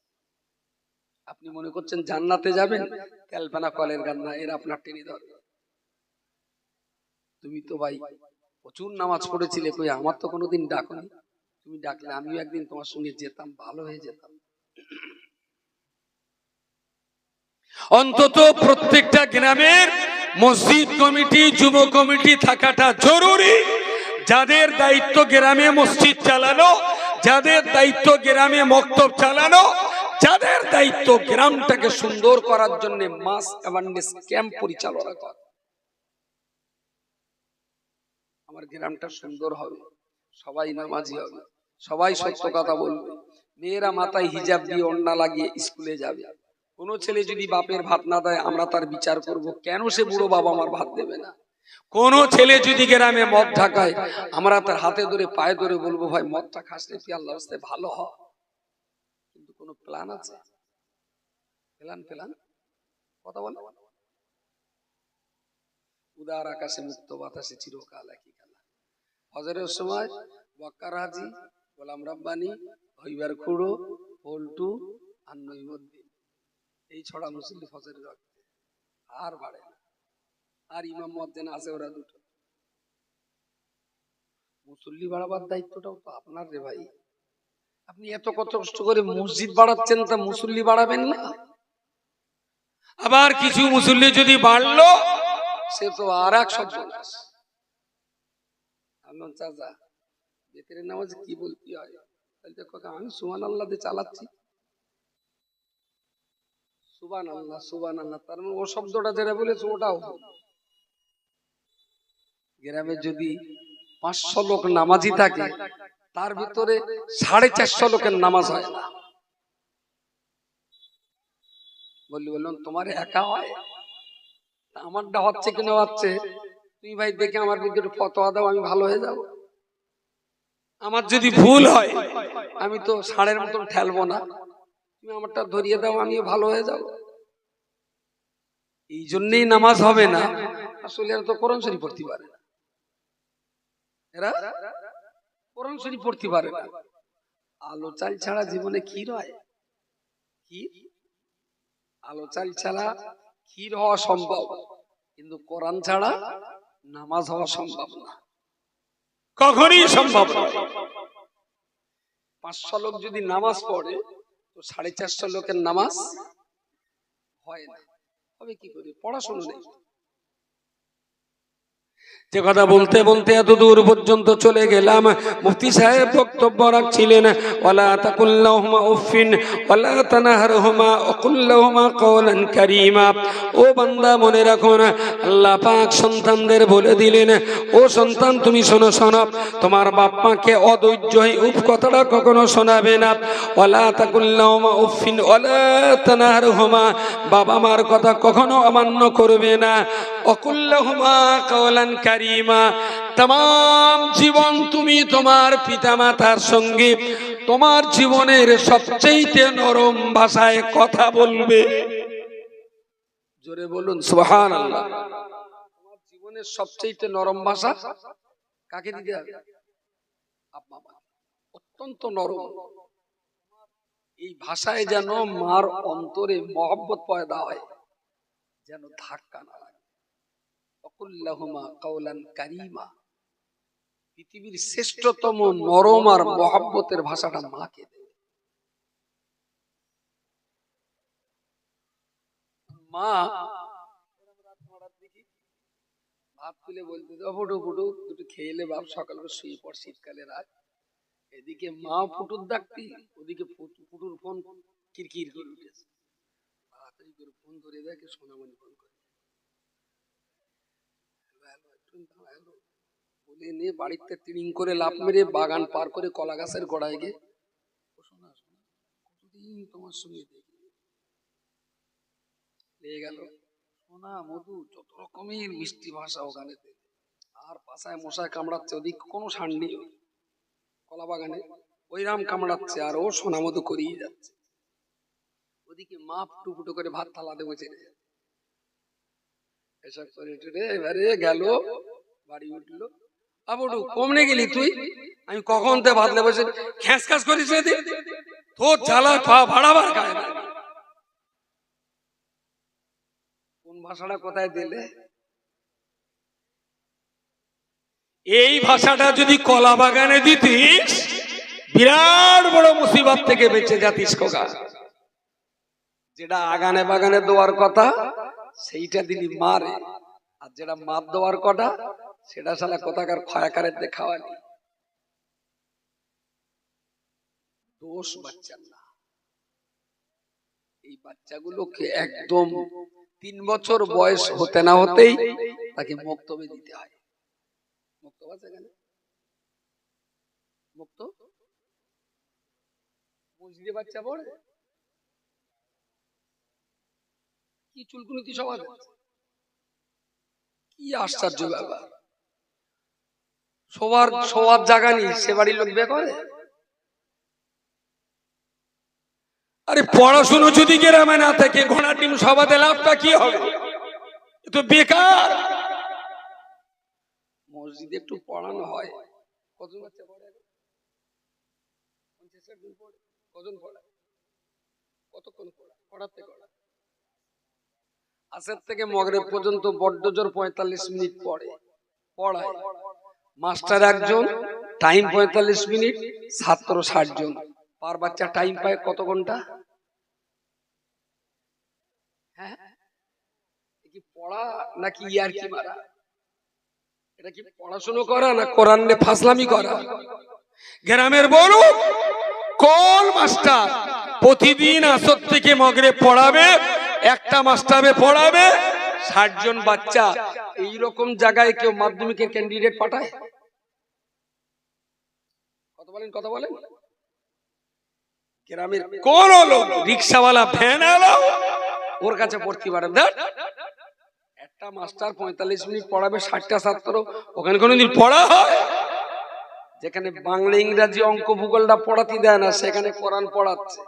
আপনি মনে করছেন জান্নাতে যাবেন, তেলপানা কলের গান না, এর আপনার টেনে ধরবে। তুমি তো ভাই প্রচুর নামাজ পড়েছিলে, কই আমার তো কোনোদিন ডাকনি, তুমি ডাকলে আমিও একদিন তোমার সঙ্গে যেতাম, ভালো হয়ে যেতাম। অন্তত প্রত্যেকটা গ্রামের মসজিদ কমিটি যুব কমিটি থাকাটা জরুরি। যাদের দায়িত্ব গ্রামে মসজিদ চালানো, যাদের দায়িত্ব গ্রামে মক্তব চালানো, যাদের দায়িত্ব গ্রামটাকে সুন্দর করার জন্য মাস অ্যাওয়ারনেস ক্যাম্প পরিচালনা করা। আমার গ্রামটা সুন্দর হবে, সবাই নামাজি হবে, সবাই সত্য কথা বলবে, মেয়েরা মাথায় হিজাব দিয়ে ওড়না লাগিয়ে স্কুলে যাবে। কোনো ছেলে যদি বাপের ভাত না দেয় আমরা তার বিচার করব, কেন সে বুড়ো বাবা আমার ভাত দেবে না। কোন ছেলে যদি গ্রামে মদ ঢাকায় আমরা তার হাতে ধরে পায়ে ধরে বলবো ভাই মদটা খাস রে তুই আল্লাহর রাস্তায় ভালো হ। কিন্তু কোনো প্ল্যান আছে? প্ল্যান কথা বল। উদার আকাশে মুক্ত বাতাসে চিরকাল একই খেলা। ফজরের সময় বক্কার হাজি, গোলাম রাব্বানি, হইবার খুড়ো, পল্টু আর নইমুদ্দিন, এই ছড়া মুসল্লি ফজরের রক্তে আর বাড়ে না। আর ইমাম মুয়াজ্জিন আছে ওরা 2টো। মুসল্লি বাড়াবার দায়িত্বটাও তো আপনার রে ভাই। আপনি এত কষ্ট করে মসজিদ বাড়াচ্ছেন, তা মুসল্লি বাড়াবেন না? আবার কিছু মুসল্লি যদি বাড়লো সে তো আর এক সর্বনাশ। আল্লাহ চাচা বেতের নামাজে কি বলতে হয়? দেখো আমি সুবহানাল্লাহ দিয়ে চালাচ্ছি, সুবহানাল্লাহ সুবহানাল্লাহ, তার মানে ও শব্দটা যেটা বলেছে ওটাও। গ্রামে যদি 500 লোক নামাজি থাকে, তার ভিতরে 450 লোকের নামাজ হয় না। বললাম তোমার একা হয়, আমারটা হচ্ছে কিনা হচ্ছে, তুমি ভাই দেখে আমার বিরুদ্ধে ফতোয়া দাও, আমি ভালো হয়ে যাব। আমার যদি ভুল হয় আমি তো ষাঁড়ের মতন ঠেলবো না, তুমি আমারটা ধরিয়ে দাও, আমিও ভালো হয়ে যাব। এই জন্যই নামাজ হবে না। আসলে এরা তো কোরআন শরীফ পড়তে পারে না, এরা কোরআন শরীফ পড়তে পারে না। আলো চাল ছাড়া জীবনে ক্ষীর হয়? ক্ষীর আলো চাল ছাড়া ক্ষীর হওয়া সম্ভব, কিন্তু কোরআন ছাড়া নামাজ হওয়া সম্ভব না, কখনই সম্ভব না। 500 লোক যদি নামাজ পড়ে তো 450 লোকের নামাজ হয় না। হবে কি করে? পড়াশোনা নেই। যে কথা বলতে বলতে এত দূর পর্যন্ত চলে গেলাম, মুফতি সাহেব বক্তব্য রাখছিলেন, ওয়ালা তাকুল্লাহুমা উফিন ওয়ালা তানহারহুমা ওয়াকুল্লাহুমা কওলান কারীমা। ও বান্দা মনে রাখো না, আল্লাহ পাক সন্তানদের বলে দিলেন, ও সন্তান তুমি শোনো, তোমার বাপ মাকে অধৈর্যই উফ কথাটা কখনো শোনাবে না। ওয়ালা তাকুল্লাহুমা উফিন ওয়ালা তানহারহুমা, বাবা মার কথা কখনো অমান্য করবে না। ওয়াকুল্লাহুমা কওলান কারীমা। तमाम জীবন তুমি তোমার পিতামাতার সঙ্গে তোমার জীবনের সবচেয়ে নরম ভাষায় কথা বলবে। জোরে বলুন সুবহানাল্লাহ। তোমার জীবনের সবচেয়ে নরম ভাষা কাকে দিতে হবে? আব্বা মা। অত্যন্ত নরম। এই ভাষায় যেন মার অন্তরে মহব্বত পয়দা হয়, যেন ধাক্কা না লাগে। ওয়াকুল্লাহুমা কাওলান কারীমা। পৃথিবীর শ্রেষ্ঠতম নরম আর মহব্বতের ভাষাটা মাকে দেবে। মা ভাত তুলে বলতে ফুটু ফুটু দুটো খেয়ে এলে বাপ, সকালে শুয়ে পড়, শীতকালে রাত। এদিকে মা ফুটুর ডাকতি, ওদিকে ফুটুর ফোন কিরকির করে উঠেছে। তাড়াতাড়ি করে ফোন ধরে দেখে সোনামণি ফোন করে, বলে নিয়ে বাড়িতে তিড়িং করে লাফ মেরে বাগান পার করে কলা গাছের গোড়ায় গিয়ে, শোনা শোনা কতদিন তোমার সঙ্গে দেখি, লেগে গেল সোনা মধু যত রকমের মিষ্টি ভাষা ওখানে। আর পাশায় মশায় কামড়াচ্ছে, ওদিক কোনো শান নেই, কলা বাগানে ওই রাম কামড়াচ্ছে আর ও সোনা মধু করিয়ে যাচ্ছে। ওদিকে মা ফুটু ফুটু করে ভাত থালাতে বসে এসব করে টুরে এবারে গেল, বাড়ি উঠলো। আবুডু কমনে গেলি তুই? আমি কখন তে ভাত লে বসে খ্যাস খ্যাস করিস রে, তোর জ্বালা পা ভাড়াবার গায়ে না। কোন ভাষাটা কোথায় দিলে? এই ভাষাটা যদি কলা বাগানে দিতিস, বিরাট বড় মুসিবত থেকে বেঁচে যাতিস খোকা। যেটা আগানে বাগানে দেওয়ার কথা সেইটা দিলি মারে, আর যেটা মার দেওয়ার কথা সেটা শালা কোথাকার খয়াকারের দেখাওয়ানি। দোষ বাচ্চার না। এই বাচ্চাগুলোকে একদম 3 বছর বয়স হতে না হতেই তাকে মক্তবে দিতে হয়। মক্তব আছে এখানে? মক্তব মসজিদে বাচ্চা পড়ে কি চুলকুনিতি সব আছে, কি আশ্চর্য ব্যাপার। সবার জায়গা নেই, সে বাড়ির লোক বিয়ে করে। আরে পড়াশুনো যদি গ্রামে না থাকে, ঘোড়া টিম সভাতে লাভটা কি হবে? তো বেকার। মসজিদে একটু পড়ানো হয়। কজন বাচ্চা পড়ে? কজন পড়ে? কতক্ষণ পড়াতে পড়া? আসর থেকে মগরিব পর্যন্ত বড্ড জোর 45 মিনিট পড়ায়। মাস্টার একজন, টাইম 45 মিনিট, ছাত্র 60 জন। পার বাচ্চা টাইম পায় কত ঘন্টা? হ্যাঁ, কি পড়া নাকি ইয়ারকি মারা? এটা কি পড়াশোনা করা না কোরআন নিয়ে ফাসলামি করা? গ্রামের বড় কোন মাস্টার প্রতিদিন আসর থেকে মগরিব পড়াবে, একটা মাস্টারে পড়াবে 60 জন বাচ্চা। এই রকম জায়গায় কেউ মাধ্যমিকের ক্যান্ডিডেট পাঠায়? কথা বলেন। গ্রামের কোন লোক রিকশাওয়ালা ভ্যান আলো ওর কাছে ভর্তি পাঠাবে? একটা মাস্টার 45 মিনিট পড়াবে 60টা ছাত্র, ওখানে কোনোদিন পড়া হয়? যেখানে বাংলা ইংরাজি অঙ্ক ভূগোলটা পড়াতে দেয় না, সেখানে কোরআন পড়াচ্ছে।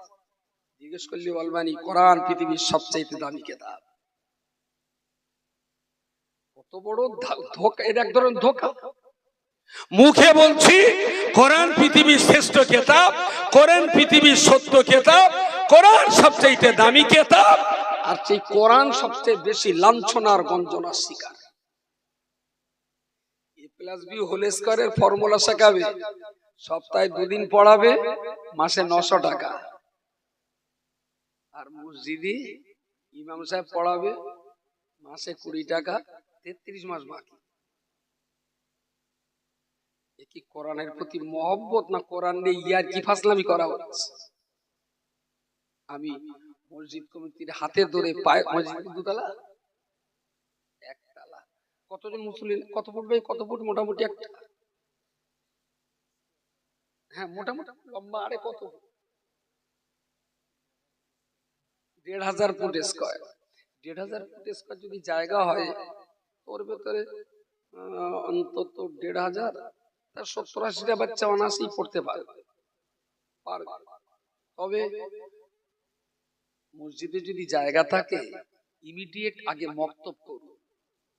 জিজ্ঞেস করলে বলবানি কোরআন পৃথিবীর সবচেয়ে দামি কিতাব। কত বড় ধোঁকা! এটা এক ধরনের ধোঁকা। মুখে বলছি কোরআন পৃথিবীর শ্রেষ্ঠ কিতাব, কোরআন পৃথিবীর সত্য কিতাব, কোরআন সবচেয়ে দামি কিতাব, আর সেই কোরআন সবচেয়ে বেশি লাঞ্ছনার গঞ্জনার শিকার। A+B হোল স্কয়ারের ফর্মুলা শেখাবে, সপ্তাহে 2 দিন পড়াবে, মাসে 900 টাকা। আর মসজিদে ইমাম সাহেব পড়াবে, মাসে 20 টাকা, 33 মাস বাকি। এ কি কোরআনের প্রতি মহব্বত না কোরআন নিয়ে ইয়ারকি ফাসলামি করা হচ্ছে? আমি মসজিদ কমিটির হাতে ধরে পায়, মসজিদ দুতলা, একতলা। কতজন মুসলিম, কত ফুট বাই কত ফুট? মোটামুটি একটা, হ্যাঁ মোটামুটি লম্বা আরে কত? 1500 ফুট স্কয়ার। 1500 ফুট স্কয়ার যদি জায়গা হয়, ওর ভেতরে অন্তত ১,৫০০, তার ৭০-৮০টা বাচ্চা অনায়াসেই পড়তে পারবে। তবে মসজিদে যদি জায়গা থাকে ইমিডিয়েট আগে মক্তব করুন,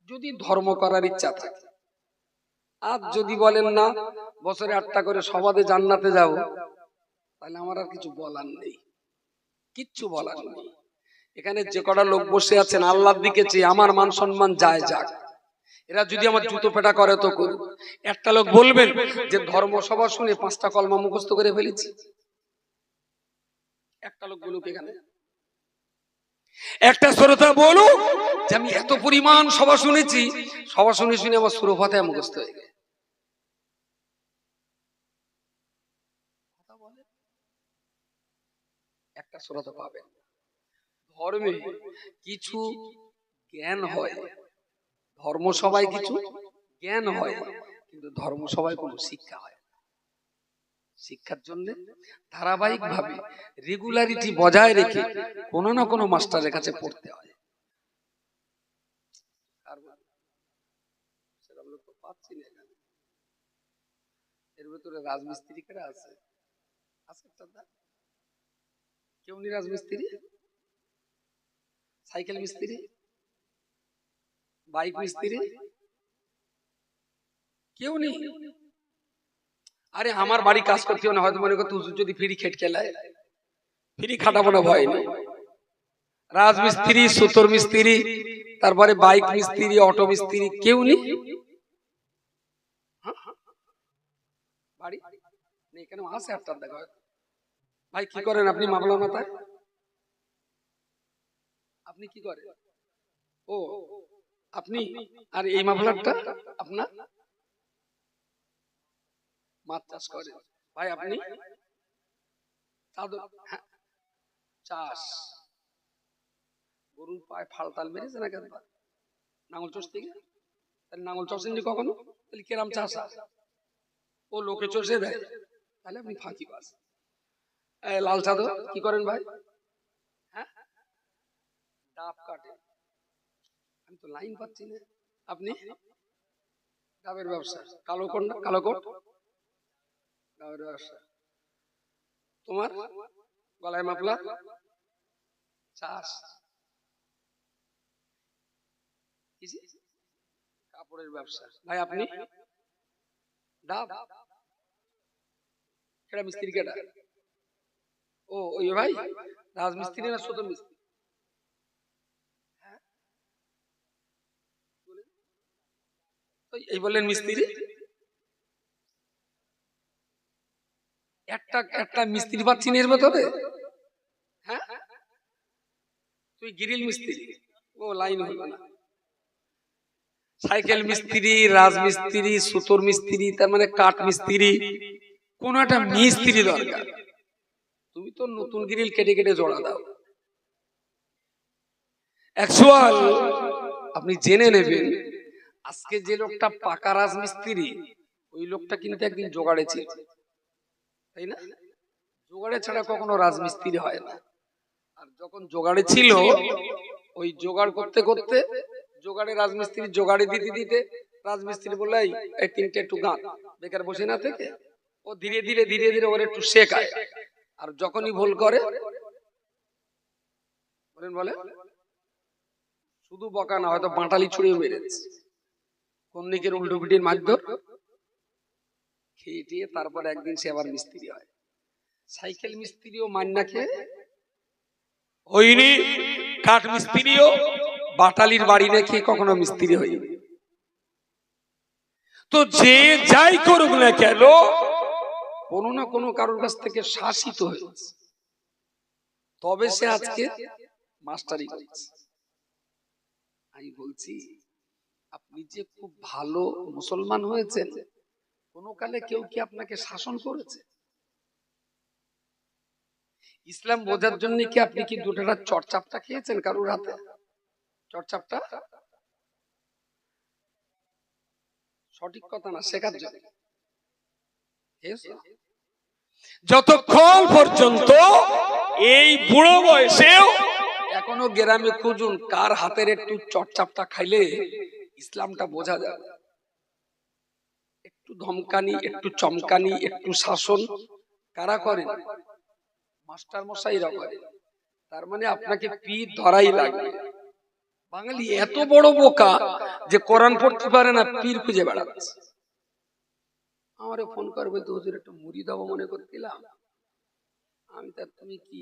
যদি ধর্ম করার ইচ্ছা থাকে। আর যদি বলেন না বছরে ৮টা করে সবাদে জান্নাতে যাব, তাহলে আমার আর কিছু বলার নেই, কিচ্ছু বলার নেই। এখানে যে কটা লোক বসে আছেন আল্লাহর দিকে চেয়ে আমার মান সম্মান যায় যাক, এরা যদি আমার জুতো পেটা করে তো করুক। একটা লোক বলবেন যে ধর্মসভা শুনে 5টা কলমা মুখস্থ করে ফেলেছি, একটা লোক বলুক এখানে। একটা শ্রোতা বলুক যে আমি এত পরিমাণ সভা শুনেছি, সভা শুনে শুনে আমার সূরা ফাতিহা মুখস্থ হয়ে গেছে। একটা শ্রোতা পাবেন। ধর্মে কিছু জ্ঞান হয়, ধর্মসভায় কিছু জ্ঞান হয়, কিন্তু ধর্মসভায় কোনো শিক্ষা হয়। শিক্ষার জন্য ধারাবাহিক ভাবে রেগুলারিটি বজায় রেখে কোনো না কোনো মাস্টারের কাছে পড়তে হয়। এর ভিতরে রাজমিস্ত্রি কারা আছে? কেউ নেই রাজমিস্ত্রি? সাইকেল মিস্ত্রি, বাইক মিস্ত্রি কেউ নেই? আরে আমার বাড়ি কাজ করতে না, হয়তো মনে করতে হুজুর যদি ফ্রি খেট খেলায়, ফ্রি খাটাবো না, ভয় নেই। রাজমিস্ত্রি, সুতোর মিস্ত্রি, তারপরে বাইক মিস্ত্রি, অটো মিস্ত্রি কেউ নেই? বাড়ি নেই কেন? আছে 8টার দেখা। ভাই কি করেন আপনি? মামলা মাথায় আপনি কি করেন? ও আপনি, আর এই মামলাটা আপনার মাছ চাষ করেন। ভাই আপনি চাষ, গরুর পায়ে ফালতাল মেরেছে না কেন? নাঙল চষ থেকে নাঙল চষেননি কখনো? তাহলে কেরাম চাষ? ও লোকে চষে দেয়, তাহলে আপনি ফাঁকি বাস। লাল চাদর কি করেন ভাই? হ্যাঁ, ডাব কাটে। আমি তো লাইন পাচ্ছি না। আপনি ডাবের ব্যবসা। কালো কোট, কালো কোট ডাবের ব্যবসা। তোমার গলায় মাফলার চাষ, কাপড়ের ব্যবসা। ভাই আপনি ডাব কেডা মিস্ত্রি কেডা? ও ওই ভাই রাজমিস্ত্রি না সুতোর মিস্ত্রি? এই বললেন মিস্ত্রি। একটা মিস্ত্রি পাচ্ছি না এর ভেতরে। হ্যাঁ, তুই গ্রিল মিস্ত্রি? ও লাইন হলো না। সাইকেল মিস্ত্রি, রাজমিস্ত্রি, সুতোর মিস্ত্রি, তার মানে কাঠ মিস্ত্রি, কোন একটা মিস্ত্রি দরকার। তুমি তো নতুন গ্রিল কেটে কেটে জোড়া দাও। অ্যাকচুয়াল আপনি জেনে নেবেন, আজকে যে লোকটা পাকা রাজমিস্ত্রি, ওই লোকটা কিন্তু একদিন জোগাড়ে ছিল, তাই না? জোগাড়ে ছাড়া কখনো রাজমিস্ত্রি হয় না। আর যখন জোগাড়ে ছিল, ওই জোগাড় করতে করতে জোগাড়ে রাজমিস্ত্রি জোগাড়ে দিতে দিতে রাজমিস্ত্রি বললে এই তিনটে একটু গান, বেকার বসে না থেকে ও ধীরে ধীরে ধীরে ধীরে ওর একটু শেখায়। আর যখনই ভুল করে বলে শুধু বকা না, হয়তো বাঁটালি ছুঁড়ে মেরেছে, কোন দিকের উল্টো পিটির মারধর খেয়ে টিয়ে তারপর একদিন সে আবার মিস্ত্রি হয়। সাইকেল মিস্ত্রিও মান্না খেয়ে হয়নি, কাঠ মিস্ত্রিও বাটালির বাড়ি রেখে কখনো মিস্ত্রি হয়নি। তো যে যাই করুক না কেন, কোনো না কোনো কারোর কাছ থেকে শাসিত হয়েছে, তবে সে আজকে মাস্টারি করছে। আমি বলছি আপনি যে খুব ভালো মুসলমান হয়েছেন, কোন কালে কেউ কি আপনাকে শাসন করেছে? ইসলাম বোঝার জন্য কি আপনি কি দুটাটা চড়চাপটা খেয়েছেন কারোর হাতে? চড়চাপটা সঠিক কথা না, শেখার জন্য। যতক্ষণ পর্যন্ত এই বুড়ো বয়সেও এখনো গ্রামে খুঁজুন কার হাতের একটু চড়চাপটা খাইলে ইসলামটা বোঝা যাবে। একটু ধমকানি, একটু চমকানি, একটু শাসন কারা করেন? মাস্টার মশাইরা করেন। তার মানে আপনাকে পীর ধরাই লাগবে। বাঙালি এত বড় বোকা যে কোরআন পড়তে পারে না, পীর খুঁজে বেড়াচ্ছে। আমারে ফোন করে বলতে, হুজুর একটা মুড়ি দেবো মনে করছিলাম। আমি তার, তুমি কি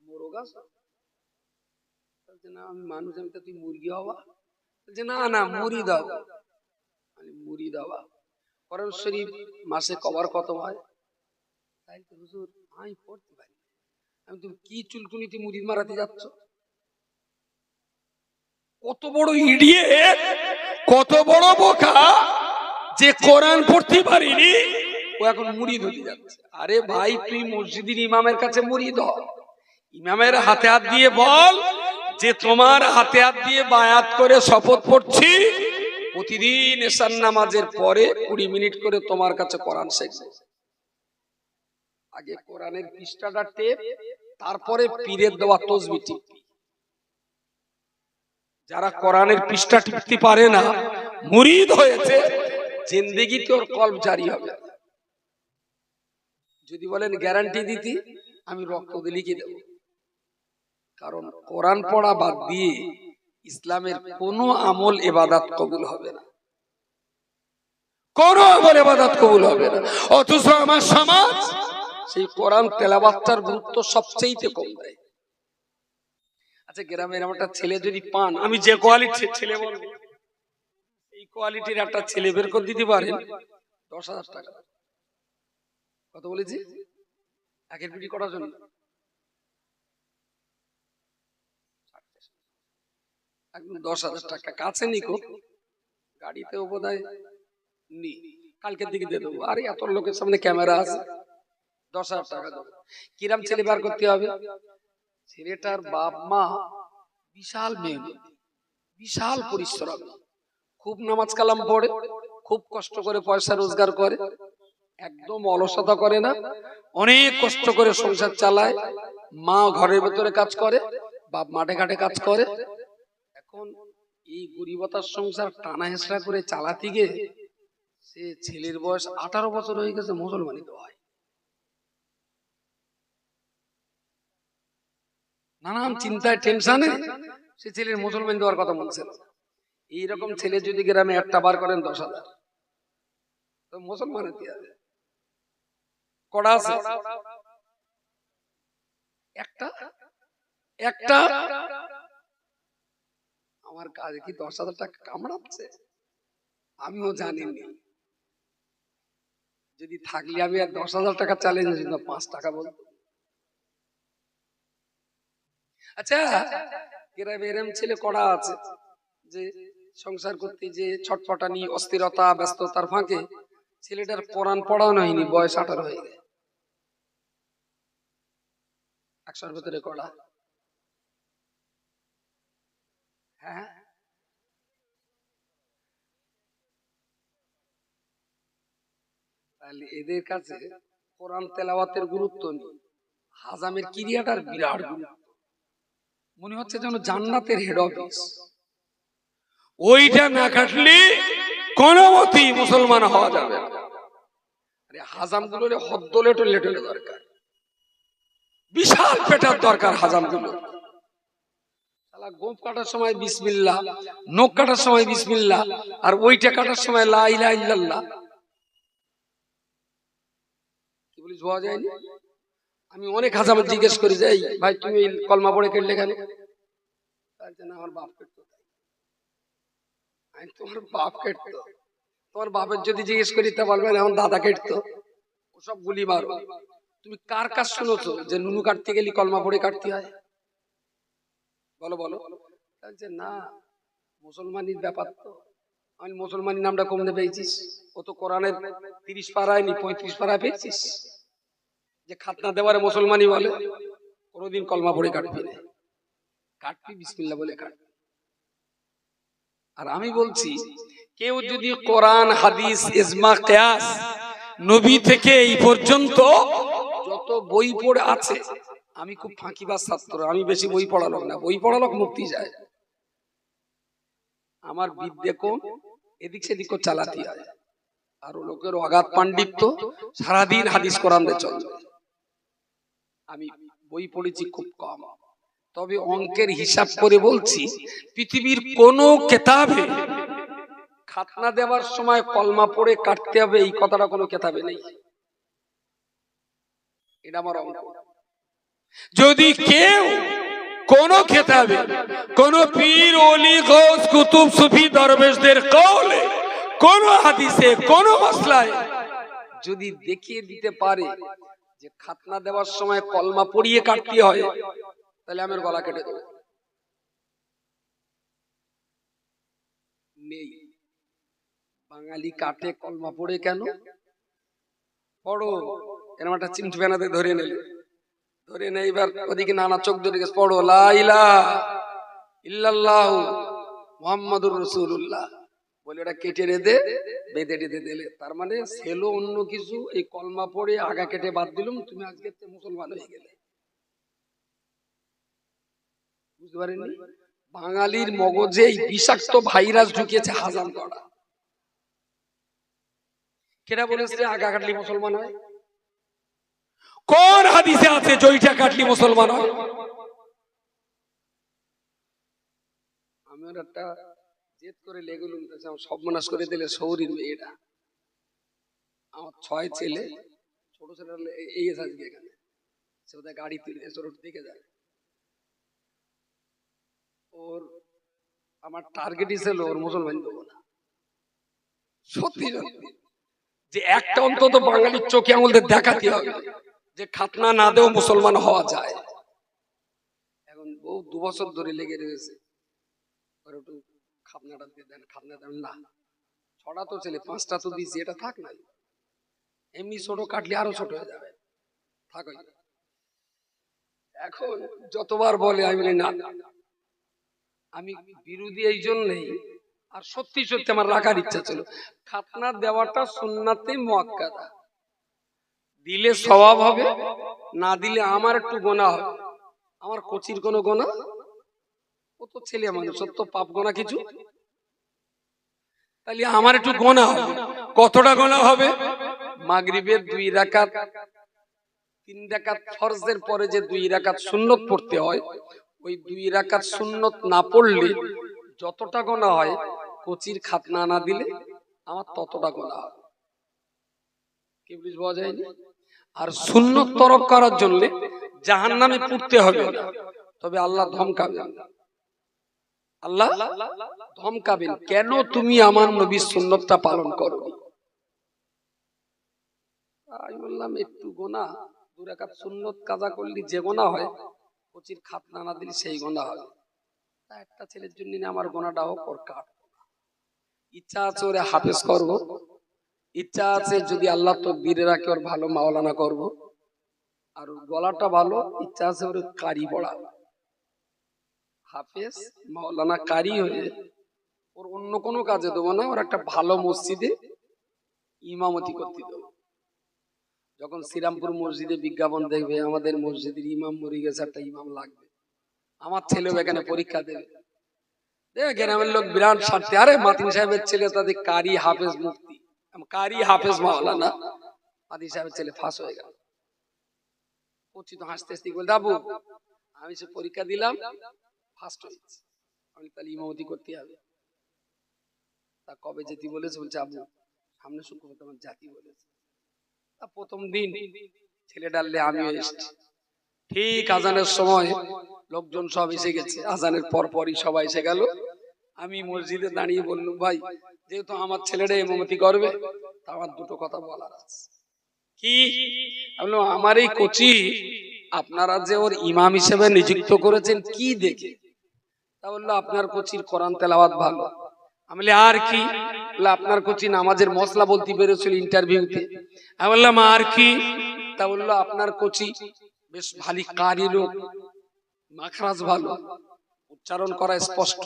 মোরগ আছো? না আমি মানুষ, আমি তা তুই মুরগি হওয়া? বলছে না না মুড়ি দাও। মুড়ি দেওয়া কোরআন শরীফ মাসে কভার কত হয়? তাই তো হুজুর আমি পড়তে পারি। আমি, তুমি কি চুলকুনিতে মুড়ি মারাতে যাচ্ছ? কত বড় ইডিয়েট, কত বড় বোকা যে কোরআন পড়তে পারিনি, ও এখন মুড়ি ধরে যাচ্ছে। আরে ভাই, তুই মসজিদের ইমামের কাছে মুড়ি দাও, ইমামের হাতে হাত দিয়ে বল যে তোমার হাতে হাত দিয়ে বায়াত করে শপথ পড়ছি প্রতিদিন এশার নামাজের পরে 20 মিনিট করে তোমার কাছে কোরআন শিখব। আগে কোরআনের পৃষ্ঠাটা টেপ, তারপরে পীরের দেওয়া তসবিহ টিপি। যারা কোরআনের পৃষ্ঠা টিপতে পারে না, মুরিদ হয়েছে, জিন্দেগিতে ওর কলব জারি হবে। যদি বলেন গ্যারান্টি দিতি, আমি রক্ত দিয়ে লিখে দেব। কারণ কোরআন পড়া বাদ দিয়ে ইসলামের কোনো আমল ইবাদত কবুল হবে না, কোনো আমল ইবাদত কবুল হবে না। অথচ আমার সমাজ সেই কোরআন তেলাওয়াতটার গুরুত্ব সবচেয়ে কম দেয়। আচ্ছা, গ্রামের একটা ছেলে যদি পান, আমি যে কোয়ালিটির ছেলে বলবো, এই কোয়ালিটির একটা ছেলে বের করে দিতে পারেন 10,000 টাকা। কত বলেছি? একের পিটি করার জন্য 10,000 টাকা কাছে নিকো, গাড়িতেও বোধহয় নি, কালকের দিকে দিয়ে দেবো। আরে এত লোকের সামনে ক্যামেরা আছে, 10,000 টাকা দেবো। কিরাম ছেলে বার করতে হবে? ছেলেটার বাপ মা বিশাল মেহনত, বিশাল পরিশ্রম, খুব নামাজ কালাম পড়ে, খুব কষ্ট করে পয়সা রোজগার করে, একদম অলসতা করে না, অনেক কষ্ট করে সংসার চালায়। মা ঘরের ভেতরে কাজ করে, বাপ মাঠে ঘাটে কাজ করে। এখন এই গরিবতার সংসার টানা হেঁচড়া করে চালাতে গিয়ে সে ছেলের বয়স 18 বছর হয়ে গেছে, মুসলমানি তো হয়। নানান চিন্তায় টেনশনে সে ছেলের মুসলমান দেওয়ার কথা বলছে। এইরকম ছেলে যদি গ্রামে একটা বার করেন 10,000, তো মুসলমানের কি হবে? কড়া আছে একটা একটা। আমার কাজে কি 10,000 টাকা কামড়াচ্ছে? আমিও জানিনি। যদি থাকলে আমি আর 10,000 টাকা চ্যালেঞ্জ 5 টাকা বলবো। আচ্ছা, গ্রামে এরম ছেলে কড়া আছে যে সংসার করতে যে ছটফটানি, অস্থিরতা, ব্যস্ততার ফাঁকে ছেলেটার কোরআন পড়ানো হয়নি, বয়স 18 হয়ে গেছে, 100-র ভেতরে কড়া। হ্যাঁ, তাহলে এদের কাছে কোরআন তেলাওয়াতের গুরুত্ব নেই, হাজামের ক্রিয়াটার বিরাট গুরুত্ব। মনে হচ্ছে যেন জান্নাতের হেড অফিস, ওইটা না কাটলে কোনো মতেই মুসলমান হওয়া যাবে না। আরে হাজাম গুলোর হদ্দলে টলে টলে দরকার, বিশাল পেটার দরকার হাজাম গুলো। গোপ কাটার সময় বিসমিল্লাহ, নখ কাটার সময় বিসমিল্লাহ, আর ওইটা কাটার সময় লা ইলাহা ইল্লাল্লাহ। কি বলিস বোঝা যায়নি? আমি অনেক হাজাম জিজ্ঞেস করি যে ভাই তুমি কলমা পড়ে কেটলে কেন? আমার বাপ কেটতো। তোমার বাপ কেটতো? তোমার বাপের যদি জিজ্ঞেস করি তা বলবেন এখন দাদা কেটতো। ওসব গুলি মারো। তুমি কার কাজ শুনেছো যে নুনু কাটতে গেলে কলমা পড়ে কাটতে হয়? বলো বলো। না, মুসলমানির ব্যাপার তো। আমি মুসলমানি নামটা কমনে পেয়েছিস? ও তো কোরআনের 30 পারায় নি 35 পারায় পেয়েছিস যে খাতনা দেওয়ারে মুসলমানি বলে। কোনোদিন কলমা পড়ে কাটবি না, কাটবি বিসমিল্লাহ বলে কাটবি। আর আমি বলছি, কেউ যদি কোরআন, হাদিস, ইজমা, কিয়াস, নবী থেকে এই পর্যন্ত যত বই পড়ে আছে, আমি খুব ফাঁকিবাজ ছাত্র, আমি বেশি বই পড়ালোক না, বই পড়ালোক মুক্তি যায়। আমার বিদ্যে কম, এদিক সেদিক চালাতে হয়। আর লোকের অগাধ পাণ্ডিত্য, সারাদিন হাদিস কোরআন দিয়ে চলবে। আমি বই পড়েছি খুব কম, তবে অঙ্কের হিসাব করে বলছি, পৃথিবীর কোন কেতাবে খাতনা দেওয়ার সময় কলমা পড়ে কাটতে হবে এই কথাটা কোনো কেতাবে নেই। এটা আমার অঙ্ক। যদি কেউ কোন খেতাবে কোন পীর ওলি গৌস কুতুব সুফি দরবেশদের কওলে কোন হাদিসে কোন মাসলায় যদি দেখিয়ে দিতে পারে যে খাতনা দেওয়ার সময় কলমা পড়িয়ে কাটতে হয়, তাহলে আমার গলা কেটে দেবে। নেই। বাঙালি কাটে কলমা পড়ে কেন? পড়ো, এরকম একটা চিমটি বানাতে ধরে নিলে, ধরে নে, এবার ওদিকে নানা চোখ ধরে গেছে, পড়ো লা ইলাহা ইল্লাল্লাহু মুহাম্মাদুর রাসূলুল্লাহ বলে ওটা কেটে রেদে বেঁধে টেঁধে দিলে, তার মানে ছেলো অন্য কিছু, এই কলমা পড়ে আগা কেটে বাদ দিলুম, তুমি আজকে মুসলমান হয়ে গেলে। বুঝতে পারেননি? বাঙালির মগজে এই বিষাক্ত ভাইরাস ঢুকিয়েছে হাজাম করা। কেটা বলেছে আগা কাটলি মুসলমান হয়? কোন হাদিসে আছে জয়টা কাটলি মুসলমান হয়? আমার একটা জেদ করে লেগুলুম, সব মনাস করে দিলে সৌরির মেয়েটা, আমার 6 ছেলে, ছোট ছেলে এই আজকে এখানে সে গাড়ি তুলে দেখে যায়। ওর আমার টার্গেটই ছিল ওর মুসলমান দেবো না। সত্যি সত্যি যে একটা অন্তত বাঙালির চোখে আঙুলদের দেখাতে হবে যে খাতনা না দেও মুসলমান হওয়া যায়। এখন বউ 2 বছর ধরে লেগে রয়েছে, একটু খাতনাটা দিয়ে দেন, খাতনা দেন না। 6টা তো ছেলে, 5টা তো দিয়েছি, এটা থাক না, এমনি ছোট কাটলে আরো ছোট হয়ে যাবে, থাক। এখন যতবার বলে আমি বলি না, আমি বিরোধী এই জন্যই। আর সত্যি সত্যি আমার রাখার ইচ্ছা ছিল। খাতনা দেওয়াটা সুন্নাতে মুআক্কাদা, দিলে সওয়াব হবে, না দিলে আমার একটু গুনাহ হবে। আমার কোচির কোনো গুনাহ, ও তো ছেলে মানুষ, ওর তো পাপ গুনাহ কিছু, তাহলে আমার একটু গুনাহ হবে। কতটা গুনাহ হবে? মাগরিবের 2 রাকাত, 3 রাকাত ফরজের পরে যে 2 রাকাত সুন্নত পড়তে হয়, ওই 2 রাকাত সুন্নত না পড়লে যতটা গুনাহ হয়, কোচির খাতনা না দিলে আমার ততটা গুনাহ হবে। কি বুঝবা যায়নি? আর সুন্নত তরক করার জন্য জাহান্নামে পড়তে হবে না, তবে আল্লাহ ধমকাবেন। আল্লাহ ধমকাবেন, কেন তুমি আমার নবীর সুন্নতটা পালন করো? আমি বললাম একটু গুনাহ, 2 রাকাত সুন্নত কাজা করলি যে গুনাহ হয়, কোচির খাতনা না দিলে সেই গুনাহ হয়। একটা ছেলের জন্য আমার গুনাহটা হোক, ওর কাট। ইচ্ছা আছে ওরে হাফেজ করব, ইচ্ছা আছে যদি আল্লাহ তকদিরে রাখে ওর ভালো মাওলানা করব, আর গলাটা ভালো, ইচ্ছা আছে ওর কারি পড়া, হাফেজ মাওলানা কারি হয়ে ওর অন্য কোনো কাজে দেবো না, ওর একটা ভালো মসজিদে ইমামতি করতে দেবো। যখন শ্রীরামপুর মসজিদে বিজ্ঞাপন দেখবে আমাদের মসজিদের ইমাম মরে গেছে, একটা ইমাম লাগবে, আমার ছেলেও এখানে পরীক্ষা দেবে, গ্রামের লোক বিরাট স্বার্থে, আরে মাতিন সাহেবের ছেলে তাদের কারি হাফেজ মুফতি, কারি হাফেজ মাওলানা, মাতিন সাহেবের ছেলে ফাঁস হয়ে গেল। তো হাসতে হাসতে বল, দাবু আমি সে পরীক্ষা দিলাম, ফার্স্ট হয়েছি, আমি তাহলে ইমামতি করতে হবে। তা কবে যেতে বলেছে? বলছে আবু সামনে শুক্রবার তোমার জাতি বলেছে। তা প্রথম দিন ছেলে ডাললে আমিও এসেছি, ঠিক আজানের সময় লোকজন সব এসে গেছে, আজানের পর পরই সবাই এসে গেল। আমি মসজিদে দাঁড়িয়ে বললাম, ভাই যেহেতু আমার ছেলেটা ইমামতি করবে, তা আমার 2টো কথা বলার আছে। কি? আমার এই কোচি আপনারা যে ওর ইমাম হিসেবে নিযুক্ত করেছেন কি দেখে? তা বললো আপনার কোচির কোরআন তেলাওয়াত ভালো। আমি বলি আর কি? আপনার কোচি নামাজের মশলা বলতে পেরেছিল ইন্টারভিউতে। আমি বললাম আর কি? তা বললো আপনার কোচি বেশ ভারী কারি লোক, মাখরাজ ভালো, উচ্চারণ করা স্পষ্ট।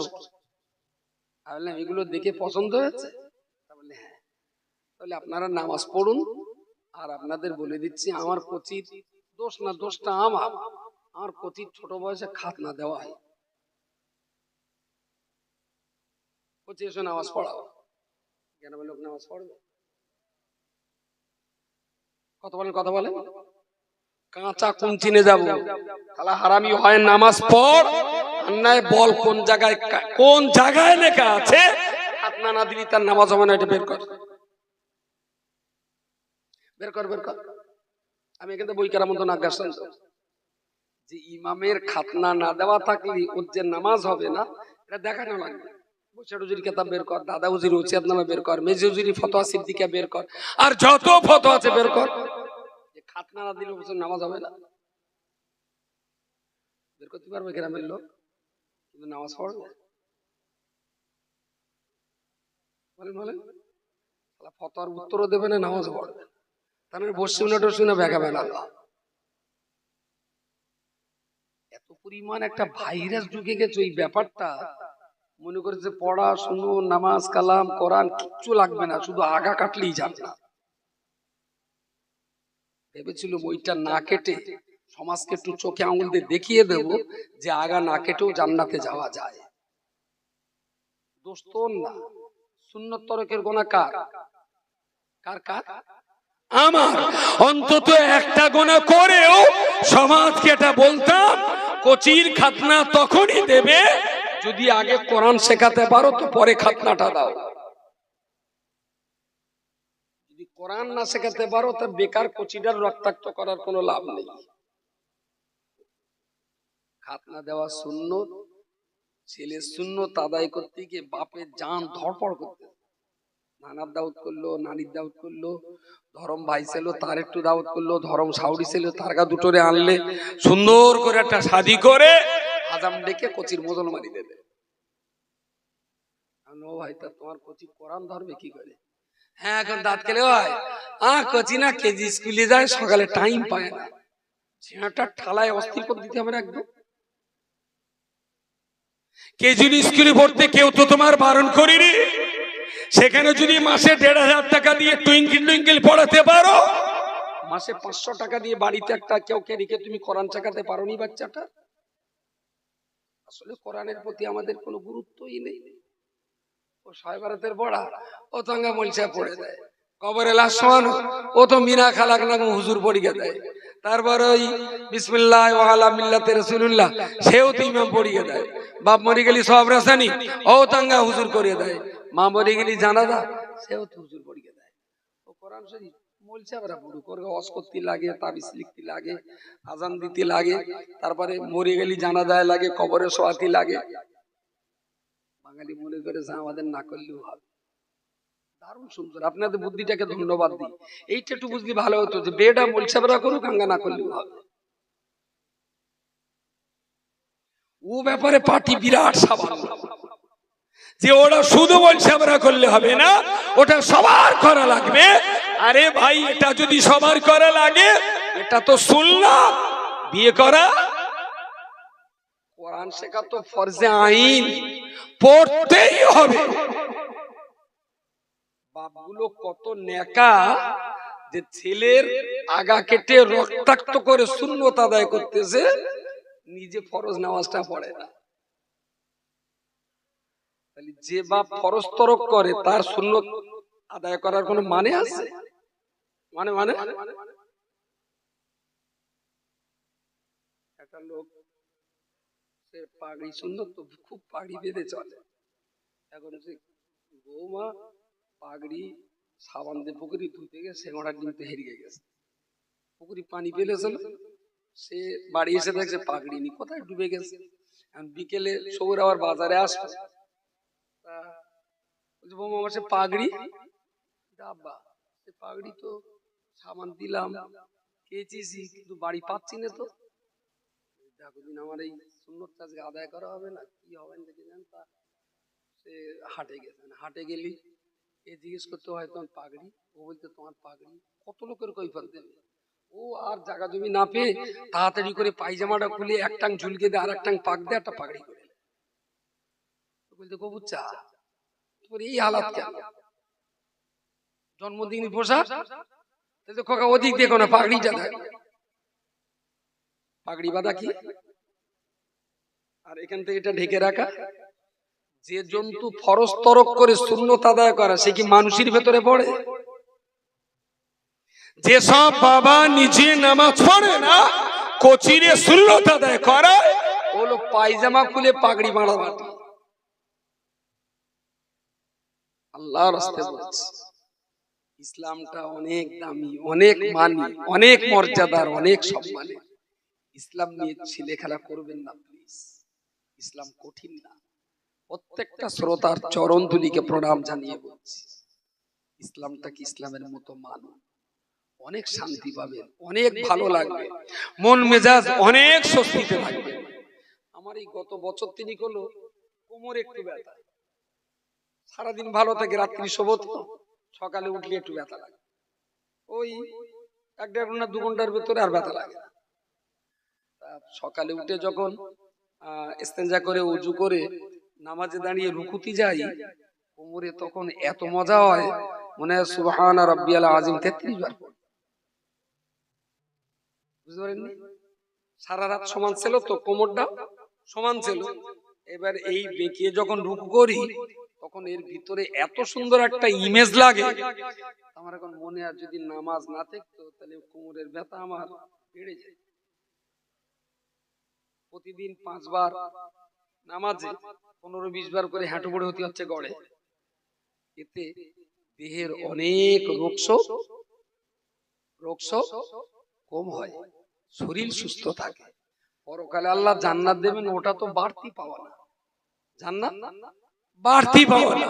আমি বললাম এগুলো দেখে পছন্দ হয়েছে? তা বললে হ্যাঁ। তাহলে আপনারা নামাজ পড়ুন, আর আপনাদের বলে দিচ্ছি আমার কোচির দোষ না, দোষটা আমার কোচির ছোট বয়সে খাতনা দেওয়া হয়। কোচি এসে নামাজ পড়াও, কেন লোক নামাজ পড়বে? কথা বলেন কথা বলেন। কাঁচা কোন চিনে যাবো, তাহলে হারামি হয় নামাজ পড় আর নাই বল কোন জায়গায় লেখা আছে খাতনা না দিলি তার নামাজ হবে না, এটা বের কর বের কর বের কর। আমি এখানে বই কেরার মতো নাগাস যে ইমামের খাতনা না দেওয়া থাকলে ওর যে নামাজ হবে না এটা দেখানো লাগবে। কেতাব বের কর, দাদা হুজুর ওসিয়াত নামা বের কর, মেজি হুজুরি ফতোয়া সিদ্দিকা বের কর, আর যত ফতোয়া আছে বের কর। যে খাতনা না দিলে নামাজ হবে না বের করতে পারবে গ্রামের লোক, কিন্তু নামাজ পড়বে বলেন বলেন। ফতোয়ার উত্তরও দেবে না, নামাজ পড়বে, তাহলে বসুনা টসুনা বেগাবে না। এত পরিমাণ একটা ভাইরাস ঢুকে গেছে এই ব্যাপারটা, মনে করেছে পড়া শুনো নামাজ কালাম কোরআন কিচ্ছু লাগবে না, শুধু আগা কাটলেই যাবে না। ভেবেছিল বইটা না কেটে সমাজকে একটু চোখে আঙুল দিয়ে দেখিয়ে দেব যে আগা না কেটেও জান্নাতে যাওয়া যায়। দোস্ত না, সুন্নত তরকের গোনা কার কার কার? আমার। অন্তত একটা গোনা করেও সমাজকে এটা বলতাম কোচির খাতনা তখনই দেবে যদি আগে কোরআন শেখাতে পারো, তো পরে খাতনাটা দাও। যদি কোরআন না শেখাতে পারো তা বেকার কোচিটার রক্তাক্ত করার কোনো লাভ নেই। খাতনা দেওয়া সুন্নত, ছেলে সুন্নত আদায় করতে গিয়ে বাপের জান ধরপড় করতে, নানার দাওয়াত করলো, নানির দাওয়াত করলো, ধরম ভাই ছিল তার একটু দাওয়াত করলো, ধরম সাউরি ছিল তার গা দুটোরে আনলে, সুন্দর করে একটা শাদি করে আজাম ডেকে কচির মোজল মারি দেবে। ও ভাই তা তোমার কচি কোরআন ধরবে কি করে? হ্যাঁ এখন দাঁত খেলে হয় কচি না কেজি স্কুলে যায়, সকালে টাইম পায় না, ছেঁড়াটা ঠালায় অস্থির করে দিতে হবে একদম। কেজির স্কুলে পড়তে কেউ তো তোমার বারণ করিনি, সেখানে যদি মাসে ১,৫০০ টাকা দিয়ে টুইঙ্কেল টুইঙ্কেল পড়াতে পারো, মাসে ৫০০ টাকা দিয়ে বাড়িতে একটা কেউ কে রেখে তুমি কোরআন শেখাতে পারো নি বাচ্চাটা? আসলে কোরআনের প্রতি আমাদের কোনো গুরুত্বই নেই। ও সাহেবারাতের পড়া ও তঙ্গা মলসা পড়ে দেয়, কবরে লাশ শোয়ানো ও তো মিনা খালাক না হুজুর পড়িয়ে দেয়, তারপর ওই বিসমিল্লাহ ওয়া আলা মিল্লাতে রাসূলুল্লাহ সেও তো ইমাম পড়িয়ে দেয়, বাপ মরে গেলি সব রাসানি ও তঙ্গা হুজুর করিয়ে দেয়, মা মরে গেলি জানাজা সেও তো হুজুর পড়িয়ে দেয়। ও কোরআন শরীফ মলসা বড় পুরো করে ওয়াজ করতে লাগে, তাবিজ লিখতে লাগে, আজান দিতে লাগে, তারপরে মরে গেলি জানাজায় লাগে, কবরে শোয়াতে লাগে। বাঙালি মনে করে আমাদের না করলেও হবে। দারুণ সুন্দর, আপনাদের বুদ্ধিটাকে ধন্যবাদ দিই। এইটা একটু বুঝলি ভালো হতো যে বেডা মোলসাবরা করুক, গাঙ্গা না করলেও হবে। ও ব্যাপারে পার্টি বিরাট সাবান যে ওরা শুধু মোলসাবরা করলে হবে না, ওটা সবার করা লাগবে। আরে ভাই এটা যদি সবার করা লাগে, এটা তো সুন্নাত, বিয়ে করা কোরআন শেখা তো ফরজে আইন, পড়তেই হবে। বাপগুলো কত নেকা যে ছেলের আগা কেটে রক্তাক্ত করে সুন্নত আদায় করতেছে, নিজে ফরজ নামাজটা পড়ে না। তাহলে যে বাপ ফরজ তরক করে তার সুন্নত আদায় করার কোনো মানে আছে? মানে মানে একটা লোক সে পাগড়ি সুন্নত তো খুব পাগড়ি বেঁধে চলে, এখন সে বৌমা পাগড়ি সাবান দিয়ে পুকুরি ধুতে গেছে, সেঙড়া ডিমতে হেরিয়ে গেছে, পুকুরি পানি পেলেছিল, সে বাড়ি এসে দেখছে পাগড়ি নি, কোথায় ডুবে গেছে। বিকেলে সৌর আবার বাজারে আসবে, বৌমা আমার সে পাগড়ি, আব্বা সে পাগড়ি তো সাবান দিলাম কেচেছি, কিন্তু বাড়ি পাচ্ছি না তো, দিন আমার এই সুন্নত কাজকে আদায় করা হবে না, কি হবে দেখে যান। তা সে হাটে গেছেন, হাটে গেলি এ জিজ্ঞেস করতে হয় তোমার পাগড়ি, ও বলতে তোমার পাগড়ি, কত লোকের কৈফিয়ত দেবে। ও আর জায়গা জমি না পেয়ে তাড়াতাড়ি করে পায়জামাটা খুলে এক টাং ঝুলকে দেয়, আর এক টাং পাক দেয়, একটা পাগড়ি করে বলতে কবুচ্চা তোর এই হালাত কেন? জন্মদিন পোশাক খোকা ওদিক দেখো না, পাগড়িটা দেখ, পাগড়ি বাঁধা কি, আর এখান থেকে এটা ঢেকে রাখা। যে জন্তু ফরজ তরক করে সুন্নত আদায় করা, সে কি মানুষের ভেতরে পড়ে? যেসব বাবা নিজে নামাজ পড়ে না, কোচিরে সুন্নত আদায় করে, ওগুলো পায়জামা খুলে পাগড়ি বাঁধা বাঁধে। আল্লাহর রাস্তায় বলছি, ইসলামটা অনেক দামি, অনেক মানি, অনেক মর্যাদার, অনেক সম্মানের। ইসলাম নিয়ে ছেলে খেলা করবেন না প্লিজ। ইসলাম কঠিন না। প্রত্যেকটা শ্রোতার চরণ ধুলিকে প্রণাম জানিয়ে বলছি, ইসলামটা কি ইসলামের মতো মানো, অনেক শান্তি পাবেন, অনেক ভালো লাগবে, মন মেজাজ অনেক স্বস্তিতে থাকবে। আমার এই গত বছর তিনি হলো কোমরে একটু ব্যথা, সারাদিন ভালো থাকে, রাত্রি শোবত, সকালে উঠলে একটু ব্যথা লাগে, ওই 1-1.5 ঘন্টা 2 ঘন্টার ভেতরে আর ব্যথা লাগে। সকালে উঠে যখন ইস্তেঞ্জা করে ওযু করে নামাজে দাঁড়িয়ে রুকুতে যাই, কোমরে তখন এত মজা হয়, মনে হয় সুবহানা রাব্বিয়াল আযীম 33 বার পড়ি। বুঝতে পারেননি? সারা রাত সমান ছিল তো, কোমরটা সমান ছিল, এবার এই বেঁকিয়ে যখন রুকু করি তখন এর ভিতরে এত সুন্দর একটা ইমেজ লাগে। আমার এখন মনে হয় যদি নামাজ না থাকতো তাহলে কোমরের ব্যথা আমার বেড়ে যায়। প্রতিদিন 5 বার নামাজে 15-20 বার করে হাঁটু পড়ে হতে হচ্ছে গড়ে। এতে দেহের অনেক রোগশোক কম হয়, শরীর সুস্থ থাকে। পরকালে আল্লাহ জান্নাত দেবেন, ওটা তো বাড়তি পাওয়া না, জান্নাত বাড়তি পাওয়া না।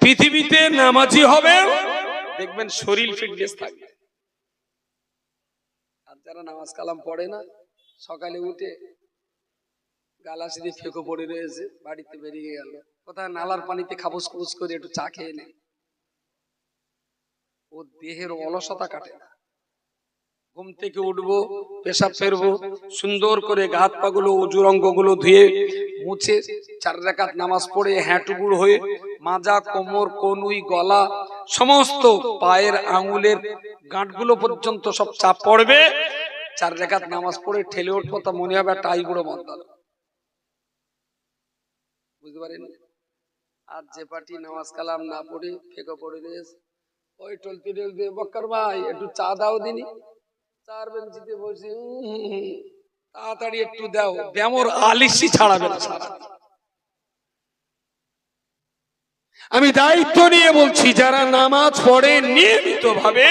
পৃথিবীতে নামাজি হবে, দেখবেন শরীর ফিটনেস থাকবে। আর যারা নামাজ কালাম পড়ে না, সকালে উঠে গালাসি দিয়ে ফেঁকো পড়ে রয়েছে, বাড়িতে বেরিয়ে গেল, কোথায় নালার পানিতে খাবুস খুবুস করে একটু চা খেয়ে নেয়, ও দেহের অলসতা কাটে না। ঘুম থেকে উঠবো, পেশাব ফেরবো, সুন্দর করে হাত পা গুলো ওযুর অঙ্গগুলো ধুয়ে মুছে 4 রাকাত নামাজ পড়ে হ্যাঁটুকুর হয়ে মাজা, কোমর, কনুই, গলা, সমস্ত পায়ের আঙ্গুলের গাঁটগুলো পর্যন্ত সব চাপ পড়বে। 4 রাকাত নামাজ পড়ে ঠেলে উঠবো, তা মনে হবে একটা আইবুড়ো মন্দাল। বুঝতে পারেন? আর যে পার্টি নামাজ কালাম না পড়ে ফেঁকো পড়ে রয়েছে, ওই টলতে টলতে, বক্কর ভাই একটু চা দাও দিনি, 4 বেঞ্চিতে বসে তাড়াতাড়ি একটু দাও, ব্যামোর আলিশি ছাড়াবে না সারা। আমি দায়িত্ব নিয়ে বলছি, যারা নামাজ পড়ে নিয়মিত ভাবে,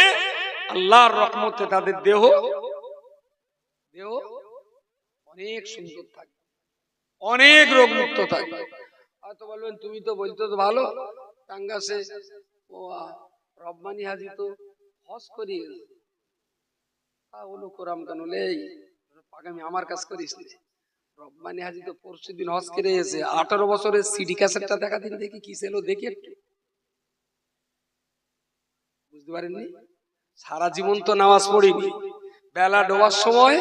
আল্লাহর রহমতে তাদের দেহ অনেক সুন্দর থাকবে, অনেক রোগ মুক্ত থাকবে। হয়তো বলবেন তুমি তো বলতে তো ভালো, টাঙ্গাসে ও রব্বানি হাজি তো হজ করিয়ে পাগামি আমার কাজ করিস নি। রব্বানি হাজি তো পরশুদিন হজ করে এসে 18 বছরের সিডি ক্যাসেটটা দেখা দিন দেখি, কি ছিল দেখি একটু। বুঝতে পারেননি? সারা জীবন তো নামাজ পড়িনি, বেলা ডোবার সময়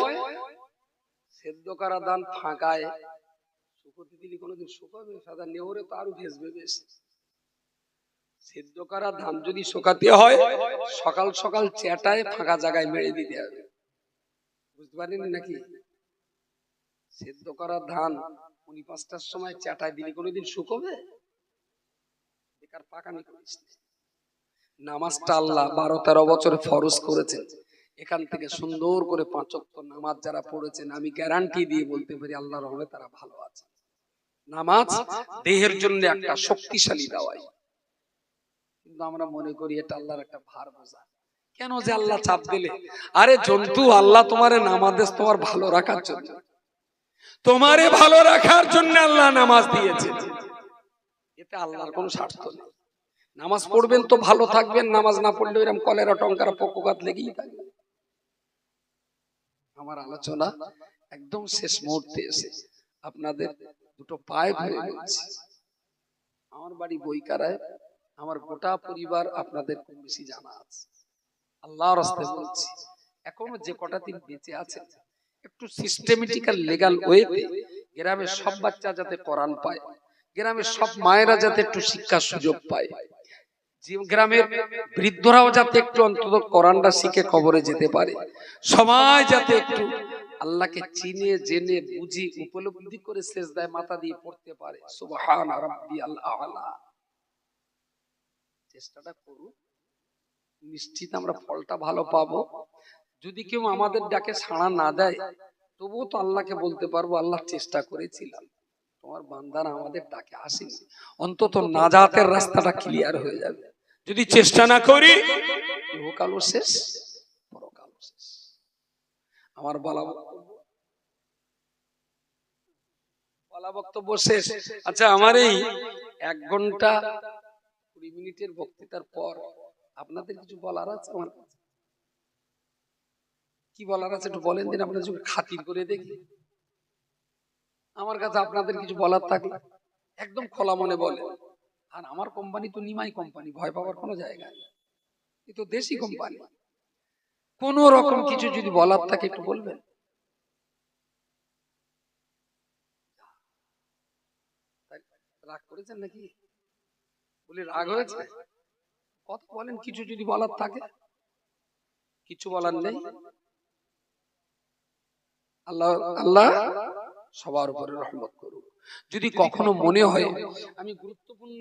সেদ্ধ করা ধান ফাঁকায় শুকোতে দিলি কোনোদিন শুকাবে? সাদা নেহরে তো আরো ভেসবে বেশি। সেদ্ধ করা ধান যদি শুকাতে হয়, সকাল সকাল চেটায় ফাঁকা জায়গায় মেরে দিতে হবে। বুঝতে পারেননি নাকি? সেদ্ধ করা ধান 4-5টার সময় চেটায় দিলি কোনোদিন শুকোবে? বেকার পাকামি করিস না। নামাজটা আল্লাহ 12-13 বছরে ফরজ করেছেন, এখান থেকে সুন্দর করে 5 ওয়াক্ত নামাজ যারা পড়েছেন, আমি গ্যারান্টি দিয়ে বলতে পারি আল্লাহর রহমতে তারা ভালো আছে। নামাজ দেহের জন্য একটা শক্তিশালী দাওয়াই, কিন্তু আমরা মনে করি এটা আল্লাহর একটা ভার বোঝা। কেন যে আল্লাহ চাপ দিলে? আরে জন্তু, আল্লাহ তোমারে নামাজ তোমার ভালো রাখার জন্য, তোমারে ভালো রাখার জন্য আল্লাহ নামাজ দিয়েছে, এতে আল্লাহর কোনো স্বার্থ নেই। নামাজ পড়বেন তো ভালো থাকবেন, নামাজ না পড়লে এরকম কলেরা টঙ্কারা পক্ষঘাত লেগেই থাকবে। আমার আলোচনা একদম শেষ মুহূর্তে এসে আপনাদের দুটো পায়ে ধরে বলছি, আমার বাড়ি বইকারায়, আমার গোটা পরিবার আপনাদের কম বেশি জানা আছে। আল্লাহর রাস্তায় বলছি, এখনো যে কটা দিন বেঁচে আছে, একটু সিস্টেমেটিক্যাল লিগ্যাল ওয়েতে গ্রামের সব বাচ্চা যাতে কোরআন পায়, গ্রামের সব মায়েরা যাতে একটু শিক্ষার সুযোগ পায়, গ্রামের বৃদ্ধরাও যাতে একটু অন্তত কোরআনটা শিখে কবরে যেতে পারে, সবাই যাতে একটু আল্লাহকে চিনে জেনে বুঝি উপলব্ধি করে সিজদায় মাথা দিয়ে পড়তে পারে সুবহান রাব্বিয়াল আ'লা। চেষ্টাটা করুন, নিশ্চিত আমরা ফলটা ভালো পাবো। যদি কেউ আমাদের ডাকে সাড়া না দেয়, তবুও তো আল্লাহকে বলতে পারবো, আল্লাহ চেষ্টা করেছিলাম, তোমার বান্দারা আমাদের ডাকে আসেনি। অন্তত নাজাতের রাস্তাটা ক্লিয়ার হয়ে যাবে। যদি চেষ্টা না করি, ইহকালও শেষ, পরকালও শেষ। আমার বলা বক্তব্য শেষ। আচ্ছা, আমার এই 1 ঘন্টা 20 মিনিটের বক্তৃতার পর আপনাদের কিছু বলার আছে? আমার কি বলার আছে একটু বলেন দিন, আপনাদের যদি খাতির করে দেখি। আমার কাছে আপনাদের কিছু বলার থাকলে একদম খোলা মনে বলে। আর আমার কোম্পানি তো নিমাই কোম্পানি, ভয় পাওয়ার কোনো জায়গা নেই, এ তো দেশি কোম্পানি। কোন রকম কিছু যদি বলার থাকে একটু বলবেন। রাগ করেছেন নাকি? বলি রাগ হয়েছে? কথা বলেন, কিছু যদি বলার থাকে। কিছু বলার নেই? আল্লাহ আল্লাহ সবার উপরে রহমত করুক। যদি কখনো মনে হয় আমি গুরুত্বপূর্ণ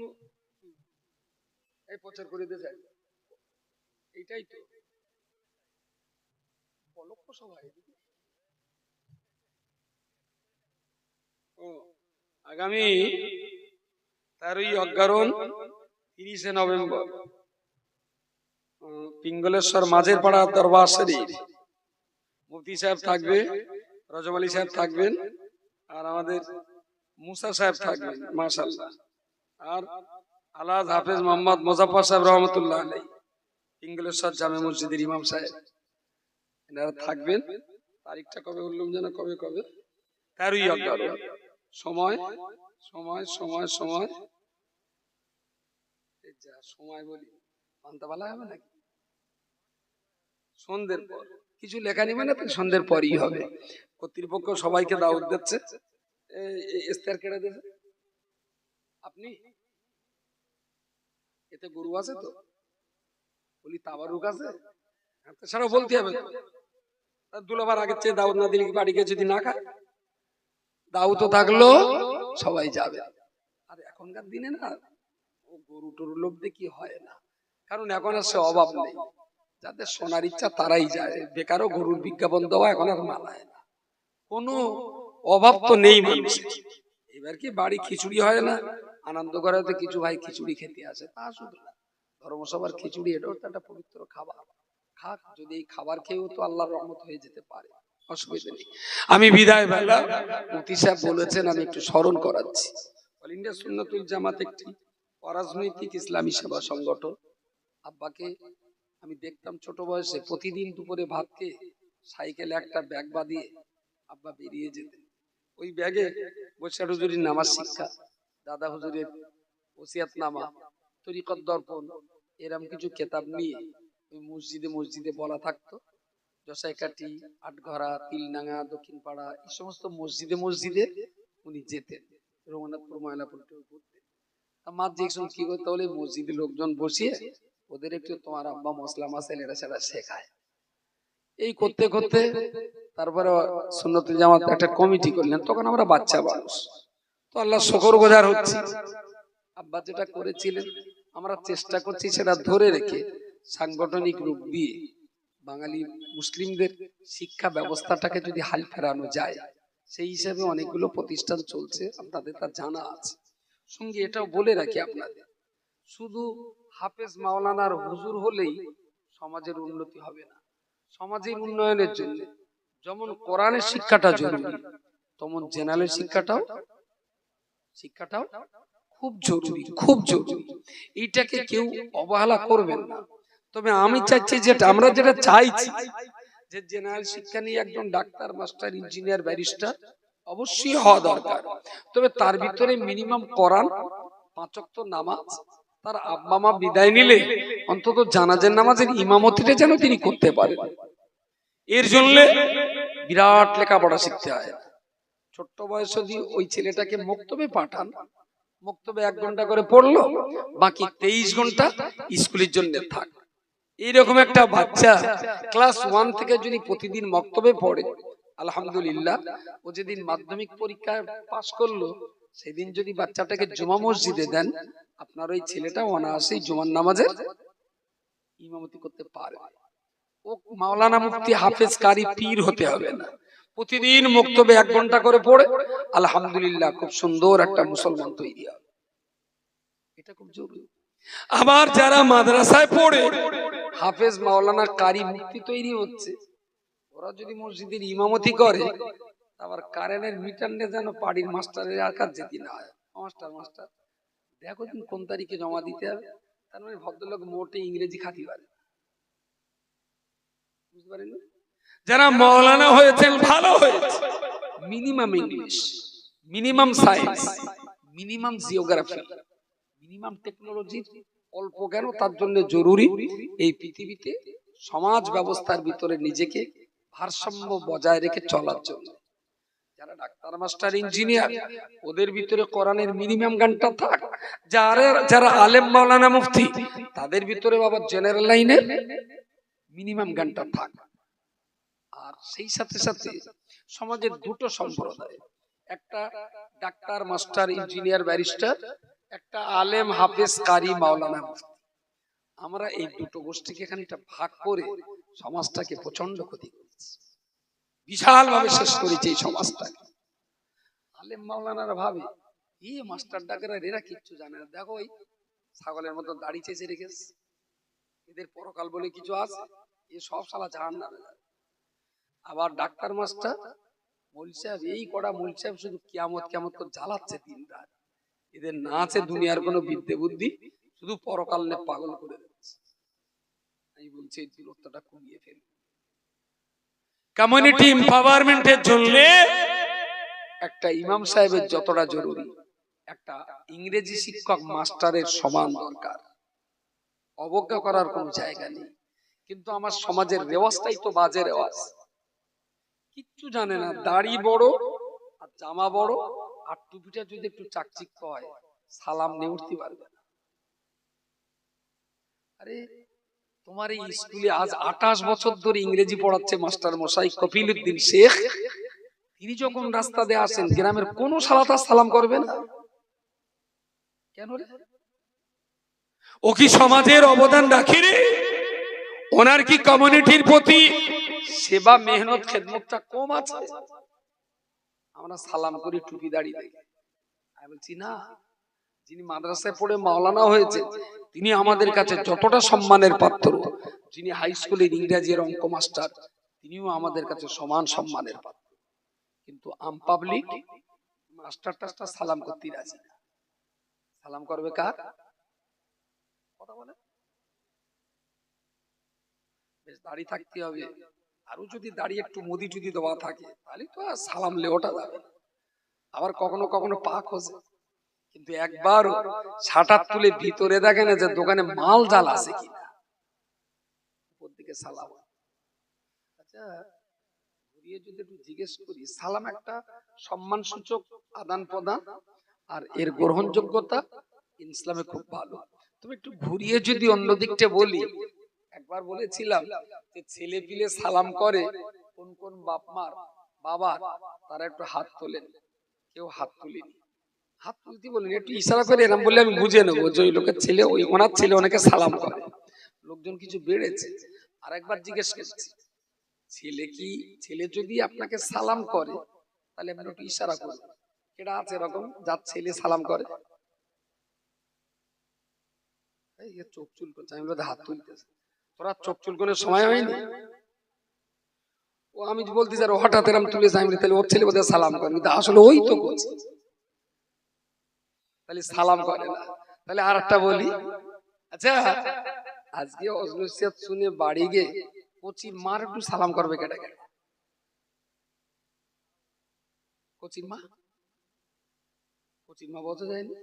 এই প্রচার করে দিতে চাই, এইটাই তো বলক্ষ সবাই। আগামী 13ই অগ্রহায়ণ 30শে নভেম্বর পিঙ্গলেশ্বর মাঝের পাড়া দরবার শরীফ মুফতি সাহেব থাকবে, রজব আলী সাহেব থাকবেন, আর আমাদের মুসা সাহেব থাকবেন মাশাআল্লাহ, আর আলাজ হাফেজ মোহাম্মদ মুজাফফর সাহেব রহমতুল্লাহ আলাইহি, পিঙ্গলেশ্বর জামে মসজিদের ইমাম সাহেব, এনারা থাকবেন। তারিখটা কবে বললাম যেন, কবে 13ই অগ্রহায়ণ। সময় সময় সময় সময় যা সময় বলি মানতে বলা হবে নাকি? সন্ধ্যের পর। কিছু লেখা নিবে না, সন্ধ্যের পরই হবে। কর্তৃপক্ষ সবাইকে দাওয়াত দিচ্ছে। ইস্তার কেটে দেবে। আপনি এতে গরু আছে তো? বলি তাবারুক আছে? তাছাড়াও বলতে হবে। দুলাবার আগের চেয়ে দাওয়াত না দিলে বাড়ি গিয়ে যদি না খায়, দাওয়াত তো থাকলো সবাই যাবে। আর এখনকার দিনে না গরু টরু লোভ দেখি হয় না, কারণ এখন আর সে অভাব নেই। যাদের শোনার ইচ্ছা তারাই যায়, বেকারও গরুর বিজ্ঞাপন দেওয়া এখন আর মানায় না। কোনো অভাব তো নেই মানুষের। এবার কি বাড়ি খিচুড়ি হয় না, আনন্দ করে তো কিছু ভাই খিচুড়ি খেতে আসে, তা শুধু না, ধর্মসভার খিচুড়ি এটাও তো একটা পবিত্র খাবার। খাক, যদি এই খাবার খেয়েও তো আল্লাহর রহমত হয়ে যেতে পারে, অসুবিধা নেই। আমি বিদায় বেলা মুফতি সাহেব বলেছেন, আমি একটু স্মরণ করাচ্ছি। অল ইন্ডিয়া সুন্নাতুল জামাত একটি অরাজনৈতিক ইসলামী সেবা সংগঠন। আব্বাকে আমি দেখতাম ছোট বয়সে প্রতিদিন দুপুরে ভাত খেয়ে সাইকেলে একটা ব্যাগ বাঁধিয়ে আব্বা বেরিয়ে যেতেন। ওই ব্যাগে বৈশাখ হুজুরের নামাজ শিক্ষা, দাদা হুজুরের ওসিয়াতনামা, তরিকত দর্পণ, এরম কিছু কেতাব নিয়ে ওই মসজিদে বলা থাকতো। জসাইকাটি, আটঘরা, তিলনাঙ্গা, দক্ষিণ পাড়া, এই সমস্ত মসজিদে উনি যেতেন। রঘুনাথপুর, ময়লাপুর ঘুরতেন। আমার দেখছেন কি করতে হলে মসজিদে লোকজন বসিয়ে ওদের একটু তোমার আব্বা মশলা মাসাইল এটা সেটা শেখায়। এই করতে করতে তারপরে সুন্নতুল জামাত একটা কমিটি করলেন। তখন আমরা বাচ্চা মানুষ, তো আল্লাহ শুকরগুজার হচ্ছি, আব্বা যেটা করেছিলেন আমরা চেষ্টা করছি সেটা ধরে রেখে সাংগঠনিক রূপ দিয়ে বাঙালি মুসলিমদের শিক্ষা ব্যবস্থাটাকে যদি হাল ফেরানো যায়, সেই হিসাবে অনেকগুলো প্রতিষ্ঠান চলছে, আপনাদের তা জানা আছে। সঙ্গে এটাও বলে রাখি আপনাদের, শুধু হাফেজ মাওলানার হুজুর হলেই সমাজের উন্নতি হবে না। সমাজের উন্নয়নের জন্য যেমন কোরআনের শিক্ষাটা জরুরি, তেমন জেনারেল শিক্ষাটাও খুব জরুরি। এইটাকে কেউ অবহেলা করবেন না। তবে আমি চাইছি যেটা আমরা যেটা চাইছি যে জেনারেল শিক্ষা নিয়ে একজন ডাক্তার, মাস্টার, ইঞ্জিনিয়ার, ব্যারিস্টার অবশ্যই হওয়া দরকার। তবে তার ভিতরে মিনিমাম কোরআন, 5 ওয়াক্ত নামাজ, তার আব্বা মা বিদায় নিলে অন্তত জানাজার নামাজের ইমামতিটা যেন তিনি করতে পারেন। এর জন্য বিরাট লেখাপড়া শিখতে হয়। ছোট্ট বয়সে যদি ওই ছেলেটাকে মক্তবে পাঠান, মক্তবে 1 ঘন্টা করে পড়লো, বাকি 23 ঘন্টা স্কুলের জন্য থাক। এইরকম একটা বাচ্চা ক্লাস 1 থেকে যদি প্রতিদিন মক্তবে পড়ে, আলহামদুলিল্লাহ, ও যেদিন মাধ্যমিক পরীক্ষায় পাস করলো সেদিন যদি বাচ্চাটাকে জুমা মসজিদে দেন, আপনার ওই ছেলেটা অনায়াসেই জুমার নামাজের ইমামতি করতে পারে। ও মাওলানা মুফতি হাফেজ কারি পীর হতে হবে না, প্রতিদিন মক্তবে 1 ঘন্টা করে পড়ে আলহামদুলিল্লাহ খুব সুন্দর একটা মুসলমান তৈরি হবে। এটা খুব জরুরি। আবার যারা মাদ্রাসায় পড়ে হাফেজ মাওলানা কারি মুফতি তৈরি হচ্ছে, ওরা যদি মসজিদের ইমামতি করে, আবার কারেন্টের মিটারে যেন পাড়ির মাস্টারের আকার যেতে না হয়। মাস্টার দেখো তুমি কোন তারিখে জমা দিতে হবে। তার মানে ভদ্রলোক মোটে ইংরেজি খাতি পারে, বুঝতে পারেন? যারা মাওলানা হয়েছেন ভালো হয়েছে, minimum English, minimum science, minimum geography, minimum technology, অল্প জ্ঞান তার জন্য জরুরি এই পৃথিবীতে সমাজ ব্যবস্থার ভিতরে নিজেকে ভারসাম্য বজায় রেখে চলার জন্য। যারা ডাক্তার মাস্টার ইঞ্জিনিয়ার, ওদের ভিতরে কোরআনের মিনিমাম জ্ঞানটা থাক। যারা আলেম মাওলানা মুফতি, তাদের ভিতরে বাবা জেনারেল লাইনের মিনিমাম জ্ঞানটা থাক। আর সেই সাথে সাথে সমাজের দুটো সম্প্রদায়, একটা ডাক্তার মাস্টার ইঞ্জিনিয়ার ব্যারিস্টার, একটা আলেম হাফেজ কারি মাওলানা মুফতি। আমরা এই দুটো গোষ্ঠীকে এখানে ভাগ করে সমাজটাকে প্রচন্ড ক্ষতি করেছি, বিশাল ভাবে শেষ করেছে এই সমাজটাকে। আলেম মাওলানারা ভাবে এই মাস্টার ডাকেরা এরা কিচ্ছু জানে না, দেখো এই ছাগলের মতো দাড়ি চেঁচে রেখেছে, এদের পরকাল বলে কিছু আছে, এ সব শালা জাহান্নামে যাবে। আবার ডাক্তার মাস্টার মৌলভী সাহেব, এই কড়া মৌলভী সাহেব শুধু কিয়ামত কিয়ামত করে জ্বালাচ্ছে দিন রাত, এদের না আছে দুনিয়ার কোনো বিদ্যে বুদ্ধি, শুধু পরকাল নিয়ে পাগল করে দিচ্ছে। আমি বলছি এই দূরত্বটা কমিয়ে ফেলি। কমিউনিটি এমপাওয়ারমেন্টের জন্য একটা ইমাম সাহেবের যতটা জরুরি, একটা ইংরেজি শিক্ষক মাস্টারের সমান দরকার। অবজ্ঞা করার কোনো জায়গা নেই, কিন্তু আমার সমাজের রেওয়াজটাই তো বাজে রেওয়াজ। কিচ্ছু জানে না, দাড়ি বড় আর জামা বড় আর টুপিটা যদি একটু চাকচিক্য হয়, সালাম নিয়ে উঠতে পারবে না। আরে তোমার এই স্কুলে আজ 28 বছর ধরে ইংরেজি পড়াচ্ছে মাস্টার মশাই কপিল উদ্দিন শেখ, তিনি যখন রাস্তা দিয়ে আসেন গ্রামের কোন শালা সালাম করবে না কেন রে? ও কি সমাজের অবদান রাখে রে? ওনার কি কমিউনিটির প্রতি সেবা মেহনত খেদমতটা কম আছে? আমরা সালাম করি টুপি দাঁড়িয়ে দেখি। আমি বলছি না, যিনি মাদ্রাসায় পড়ে মাওলানা হয়েছে তিনি আমাদের কাছে যতটা সম্মানের পাত্র, যিনি হাই স্কুলের ইংরেজির অঙ্ক মাস্টার তিনিও আমাদের কাছে সমান সম্মানের পাত্র। কিন্তু আম পাবলিক মাস্টার টাস্টার সালাম করতে রাজি না। সালাম করবে কার? কথা বলে বেশ দাড়ি থাকতে হবে, আরো যদি দাড়ি একটু মুদি টুদি দেওয়া থাকে তাহলে তো আর সালাম লেওটা যাবে। আবার কখনো কখনো পা খোঁজে, কিন্তু একবার ছাটা তুলে ভিতরে দেখে না যে দোকানে মাল জাল আছে কিনা, উপর দিকে সালাম। আচ্ছা ঘুরিয়ে যদি একটু জিজ্ঞেস করি, সালাম একটা সম্মান সূচক আদান প্রদান, আর এর গ্রহণযোগ্যতা ইসলামে খুব ভালো। তুমি একটু ঘুরিয়ে যদি অন্য দিকটা বলি, একবার বলেছিলাম যে ছেলে পিলে সালাম করে কোন কোন বাপ মার বাবা, তারা একটু হাত তোলেন, কেউ হাত তুলেনি। হাত তুলতে বলিনি, একটু ইশারা করে এরকম বললে আমি বুঝে নেবো যে ওই লোকের ছেলে, ওই ওনার ছেলে অনেকে সালাম করে। লোকজন কিছু বেড়েছে। আর একবার জিজ্ঞেস করছি, ছেলে যদি আপনাকে সালাম করে তাহলে আপনি একটু ইশারা করবেন। এটা আছে এরকম যার ছেলে সালাম করে, চোখ চুল করছে, আমি বলতে হাত তুলতেছে। তোরা চোখ চুল করে সময় হয়নি? ও আমি বলতে চাই হঠাৎ এরকম তুলেছে, আমি তাহলে ওর ছেলে বোধহয় সালাম করে, কিন্তু আসলে ওই তো করছে, তাহলে সালাম করে না। তাহলে আর একটা বলি, আচ্ছা আজকে অজনসিয়াত শুনে বাড়ি গিয়ে কোচির মার একটু সালাম করবে কেটে কেটে? কোচির মা বোঝা যায়নি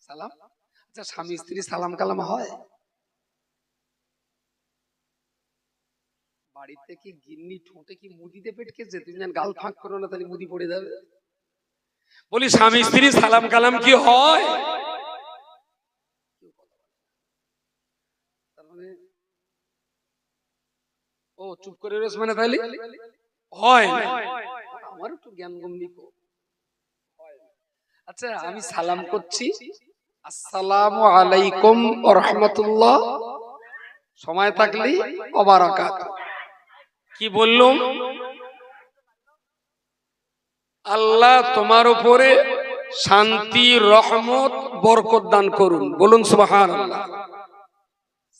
সালাম? আচ্ছা স্বামী স্ত্রী সালাম কালাম হয়? বাড়িতে কি গিন্নি ঠোঁটে কি মুদিতে পেটকেছে? তুমি যেন গাল ফাঁক করো না, তাহলে মুদি পড়ে যাবে। বলি স্বামী স্ত্রী সালাম কালাম কি হয়? ও চুপ করে রয়েছে মানে তাহলে হয় না। আমার একটু জ্ঞান গম্ভীর। আচ্ছা আমি সালাম করছি, আসসালামু আলাইকুম ওয়া রাহমাতুল্লাহ, সময় থাকলে ওয়া বারাকাতুহু। কি বললুম? আল্লাহ তোমার উপরে শান্তি, রহমত, বরকত দান করুন। বলুন সুবহানাল্লাহ।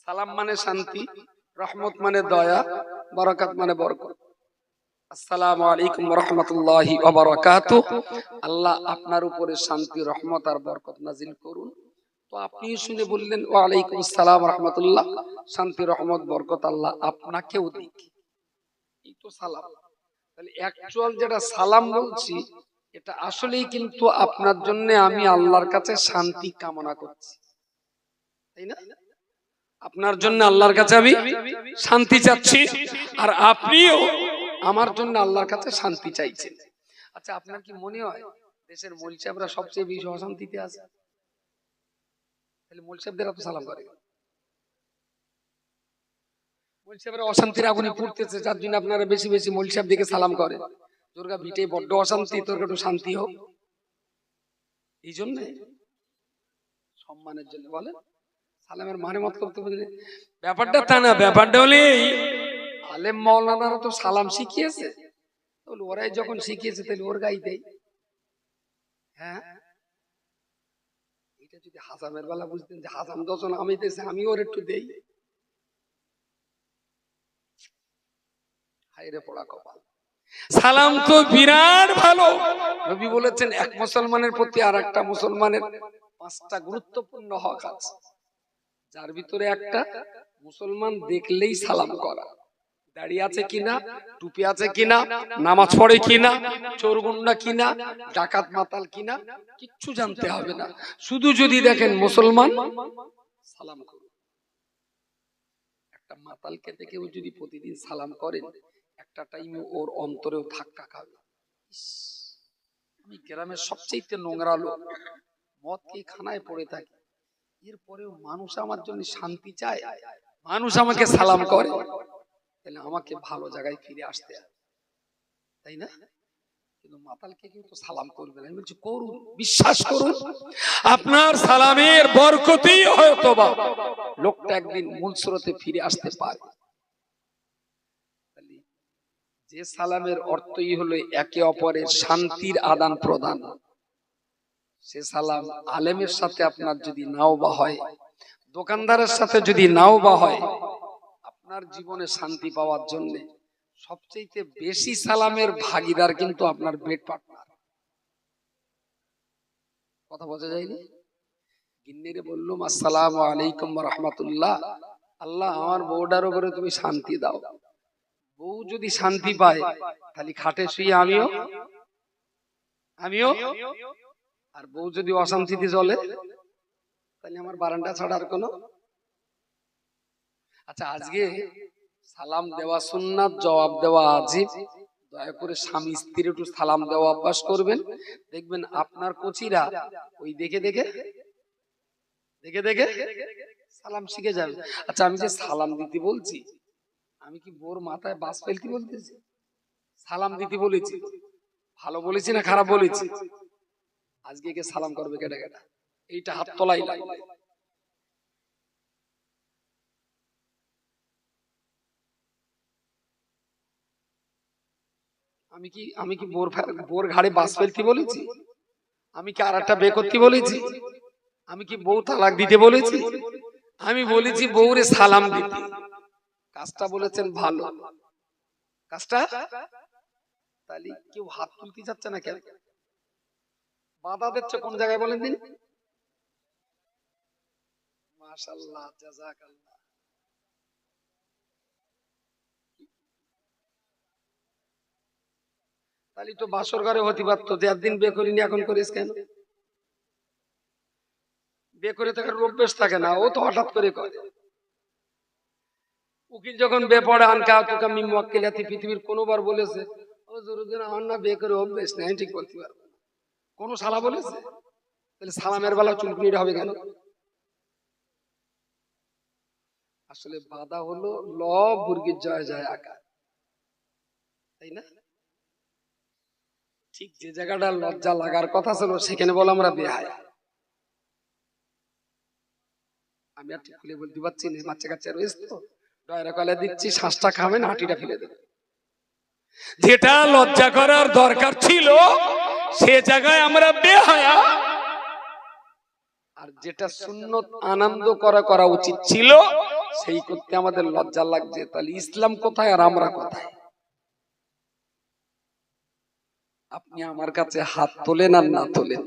সালাম মানে শান্তি, রহমত মানে দয়া, বরকত মানে বরকত। আসসালামু আলাইকুম ওয়া রাহমাতুল্লাহি ওয়া বারাকাতুহু। আল্লাহ আপনার উপরে শান্তি, রহমত আর বরকত নাজিল করুন। তো আপনি শুনে বললেন ওয়া আলাইকুম আসসালাম ওয়া রাহমাতুল্লাহ, শান্তি, রহমত, বরকত আল্লাহ আপনাকেও দিক। এই তো সালাম। তাহলে অ্যাকচুয়াল যেটা সালাম বলছি, এটা আসলেই কিন্তু আপনার জন্য আমি আল্লাহর কাছে শান্তি কামনা করছি, তাই না? আপনার জন্য আল্লাহর কাছে আমি শান্তি চাচ্ছি, আর আপনিও আমার জন্য আল্লাহর কাছে শান্তি চাইছেন। আচ্ছা, আপনার কি মনে হয় দেশের মৌলভী সাহেবরা সবচেয়ে বেশি অশান্তিতে আছে? তাহলে মৌলভী সাহেবদের এত সালাম করে? মৌলভী সাহেবরা অশান্তির আগুনে পুড়তেছে, যার জন্য আপনারা বেশি বেশি মৌলভী সাহেব দিকে সালাম করেন। দুর্গা ভিটে বড্ড অশান্তি, তোর একটু শান্তি হোক, এই জন্য সম্মানের জন্য বলেন। সালামের মানে মতলব তো বুঝলে ব্যাপারটা তা না। ব্যাপারটা হলে আলেম মাওলানারা তো সালাম শিখিয়েছে, ওরাই যখন শিখিয়েছে তাহলে ওর গাই দেয়। হ্যাঁ, এটা যদি হাসামের বেলা বুঝতেন যে হাসাম যখন আমি দিয়েছে আমি ওর একটু দেই, হায়রে পড়া কপাল। সালাম তো বিরাট ভালো। নবী বলেছেন এক মুসলমানের প্রতি আর একটা মুসলমানের 5টা গুরুত্বপূর্ণ হক আছে, যার ভিতরে একটা মুসলমান দেখলেই সালাম করা। দাড়ি আছে কিনা, টুপি আছে কিনা, নামাজ পড়ে কিনা, চোরগুন্ডা কিনা, ডাকাত মাতাল কিনা, কিচ্ছু জানতে হবে না। শুধু যদি দেখেন মুসলমান, সালাম করুন। একটা মাতালকে দেখেও যদি প্রতিদিন সালাম করেন, একটা টাইমে ওর অন্তরেও ধাক্কা খাবে। আমি গ্রামের সবচেয়ে নোংরা লোক, মদ খেয়ে খানায় পড়ে থাকি, এরপরেও মানুষ আমার জন্য শান্তি চায়, মানুষ আমাকে সালাম করে, তাহলে আমাকে ভালো জায়গায় ফিরে আসতে হবে, তাই না? কিন্তু মাতালকে কিন্তু সালাম করবে না। আমি বলছি করুন, বিশ্বাস করুন, আপনার সালামের বরকতেই হয়তো বা লোকটা একদিন মূল স্রোতে ফিরে আসতে পারে। যে সালামের অর্থই হলো একে অপরের শান্তির আদান প্রদান, সে সালাম আলেমের সাথে আপনার যদি নাও বা হয়, দোকানদারের সাথে যদি নাও বা হয়, আপনার জীবনে শান্তি পাওয়ার জন্য সবচেয়ে বেশি সালামের ভাগীদার কিন্তু আপনার বেড পার্টনার। কথা বোঝা যায়নি? গিন্নিরে বললুম আসসালামু আলাইকুম ওয়া রাহমাতুল্লাহ, আল্লাহ আমার বউটার উপরে তুমি শান্তি দাও। বউ যদি শান্তি পায় তাহলে খাটে শুয়ে আমিও, আর বউ যদি অশান্তিতে চলে তাহলে আমার বারান্দা ছাড়ার কোনো। আচ্ছা, আজকে সালাম দেওয়া সুন্নাত, জবাব দেওয়া ওয়াজিব। দয়া করে স্বামী স্ত্রীর একটু সালাম দেওয়া অভ্যাস করবেন, দেখবেন আপনার কচিরা ওই দেখে দেখে সালাম শিখে যাবে। আচ্ছা, আমি যে সালাম দিতে বলছি, আমি কি বোর মাথায় বাস ফেলতে বলতেছি? সালাম দিতে বলেছি, ভালো বলেছি না খারাপ বলেছি? আজকে কে সালাম করবে কেটে কেটে? এইটা হাত তোলাই লাগবে। আমি কি বোর ঘাড়ে বাস ফেলতে বলেছি? আমি কি আর একটা বে করতে বলেছি? আমি কি বউ তালাক দিতে বলেছি? আমি বলেছি বউরে সালাম দিতে। কাজটা বলেছেন ভালো, কাজটা তাহলে কেউ হাত তুলতে যাচ্ছে না কেন? বাধা দিচ্ছে কোন জায়গায় বলেন দিন? মাশাআল্লাহ, জাযাকাল্লাহ। তাহলে তো বাসর ঘরে হতে পারতো যে একদিন বে করিনি, এখন করিস কেন? বে করে থাকার অভ্যেস থাকে না, ও তো হঠাৎ করে করে। উকিল যখন বে পড়ে আনকা তোকা মি মুয়াক্কিলাতি পৃথিবীর কোনবার বলেছে ও জরুদিন আমার না বে করে অভ্যেস নাই, ঠিক বলতে পারবো না। কোন শালা বলেছে? তাহলে সালামের বেলা চুলকুনিটা হবে কেন? আসলে বাধা হলো ল বুর্গির জয় জয় আকার, তাই না? ঠিক যে জায়গাটা লজ্জা লাগার কথা ছিল সেখানে বলো আমরা বেহায়া। আমি আর ঠিক খুলে বলতে পারছি না, বাচ্চা কাচ্চা রয়েছে তো, ডয়রা কলা দিচ্ছি, শ্বাসটা খাবেন, হাঁটিটা ফেলে দেবেন। যেটা লজ্জা করার দরকার ছিল সে জায়গায় আমরা বেহায়া, আর যেটা সুন্নত আনন্দ করা উচিত ছিল সেই করতে আমাদের লজ্জা লাগছে। তাহলে ইসলাম কোথায় আর আমরা কোথায়? আপনি আমার কাছে হাত তোলেন আর না তোলেন,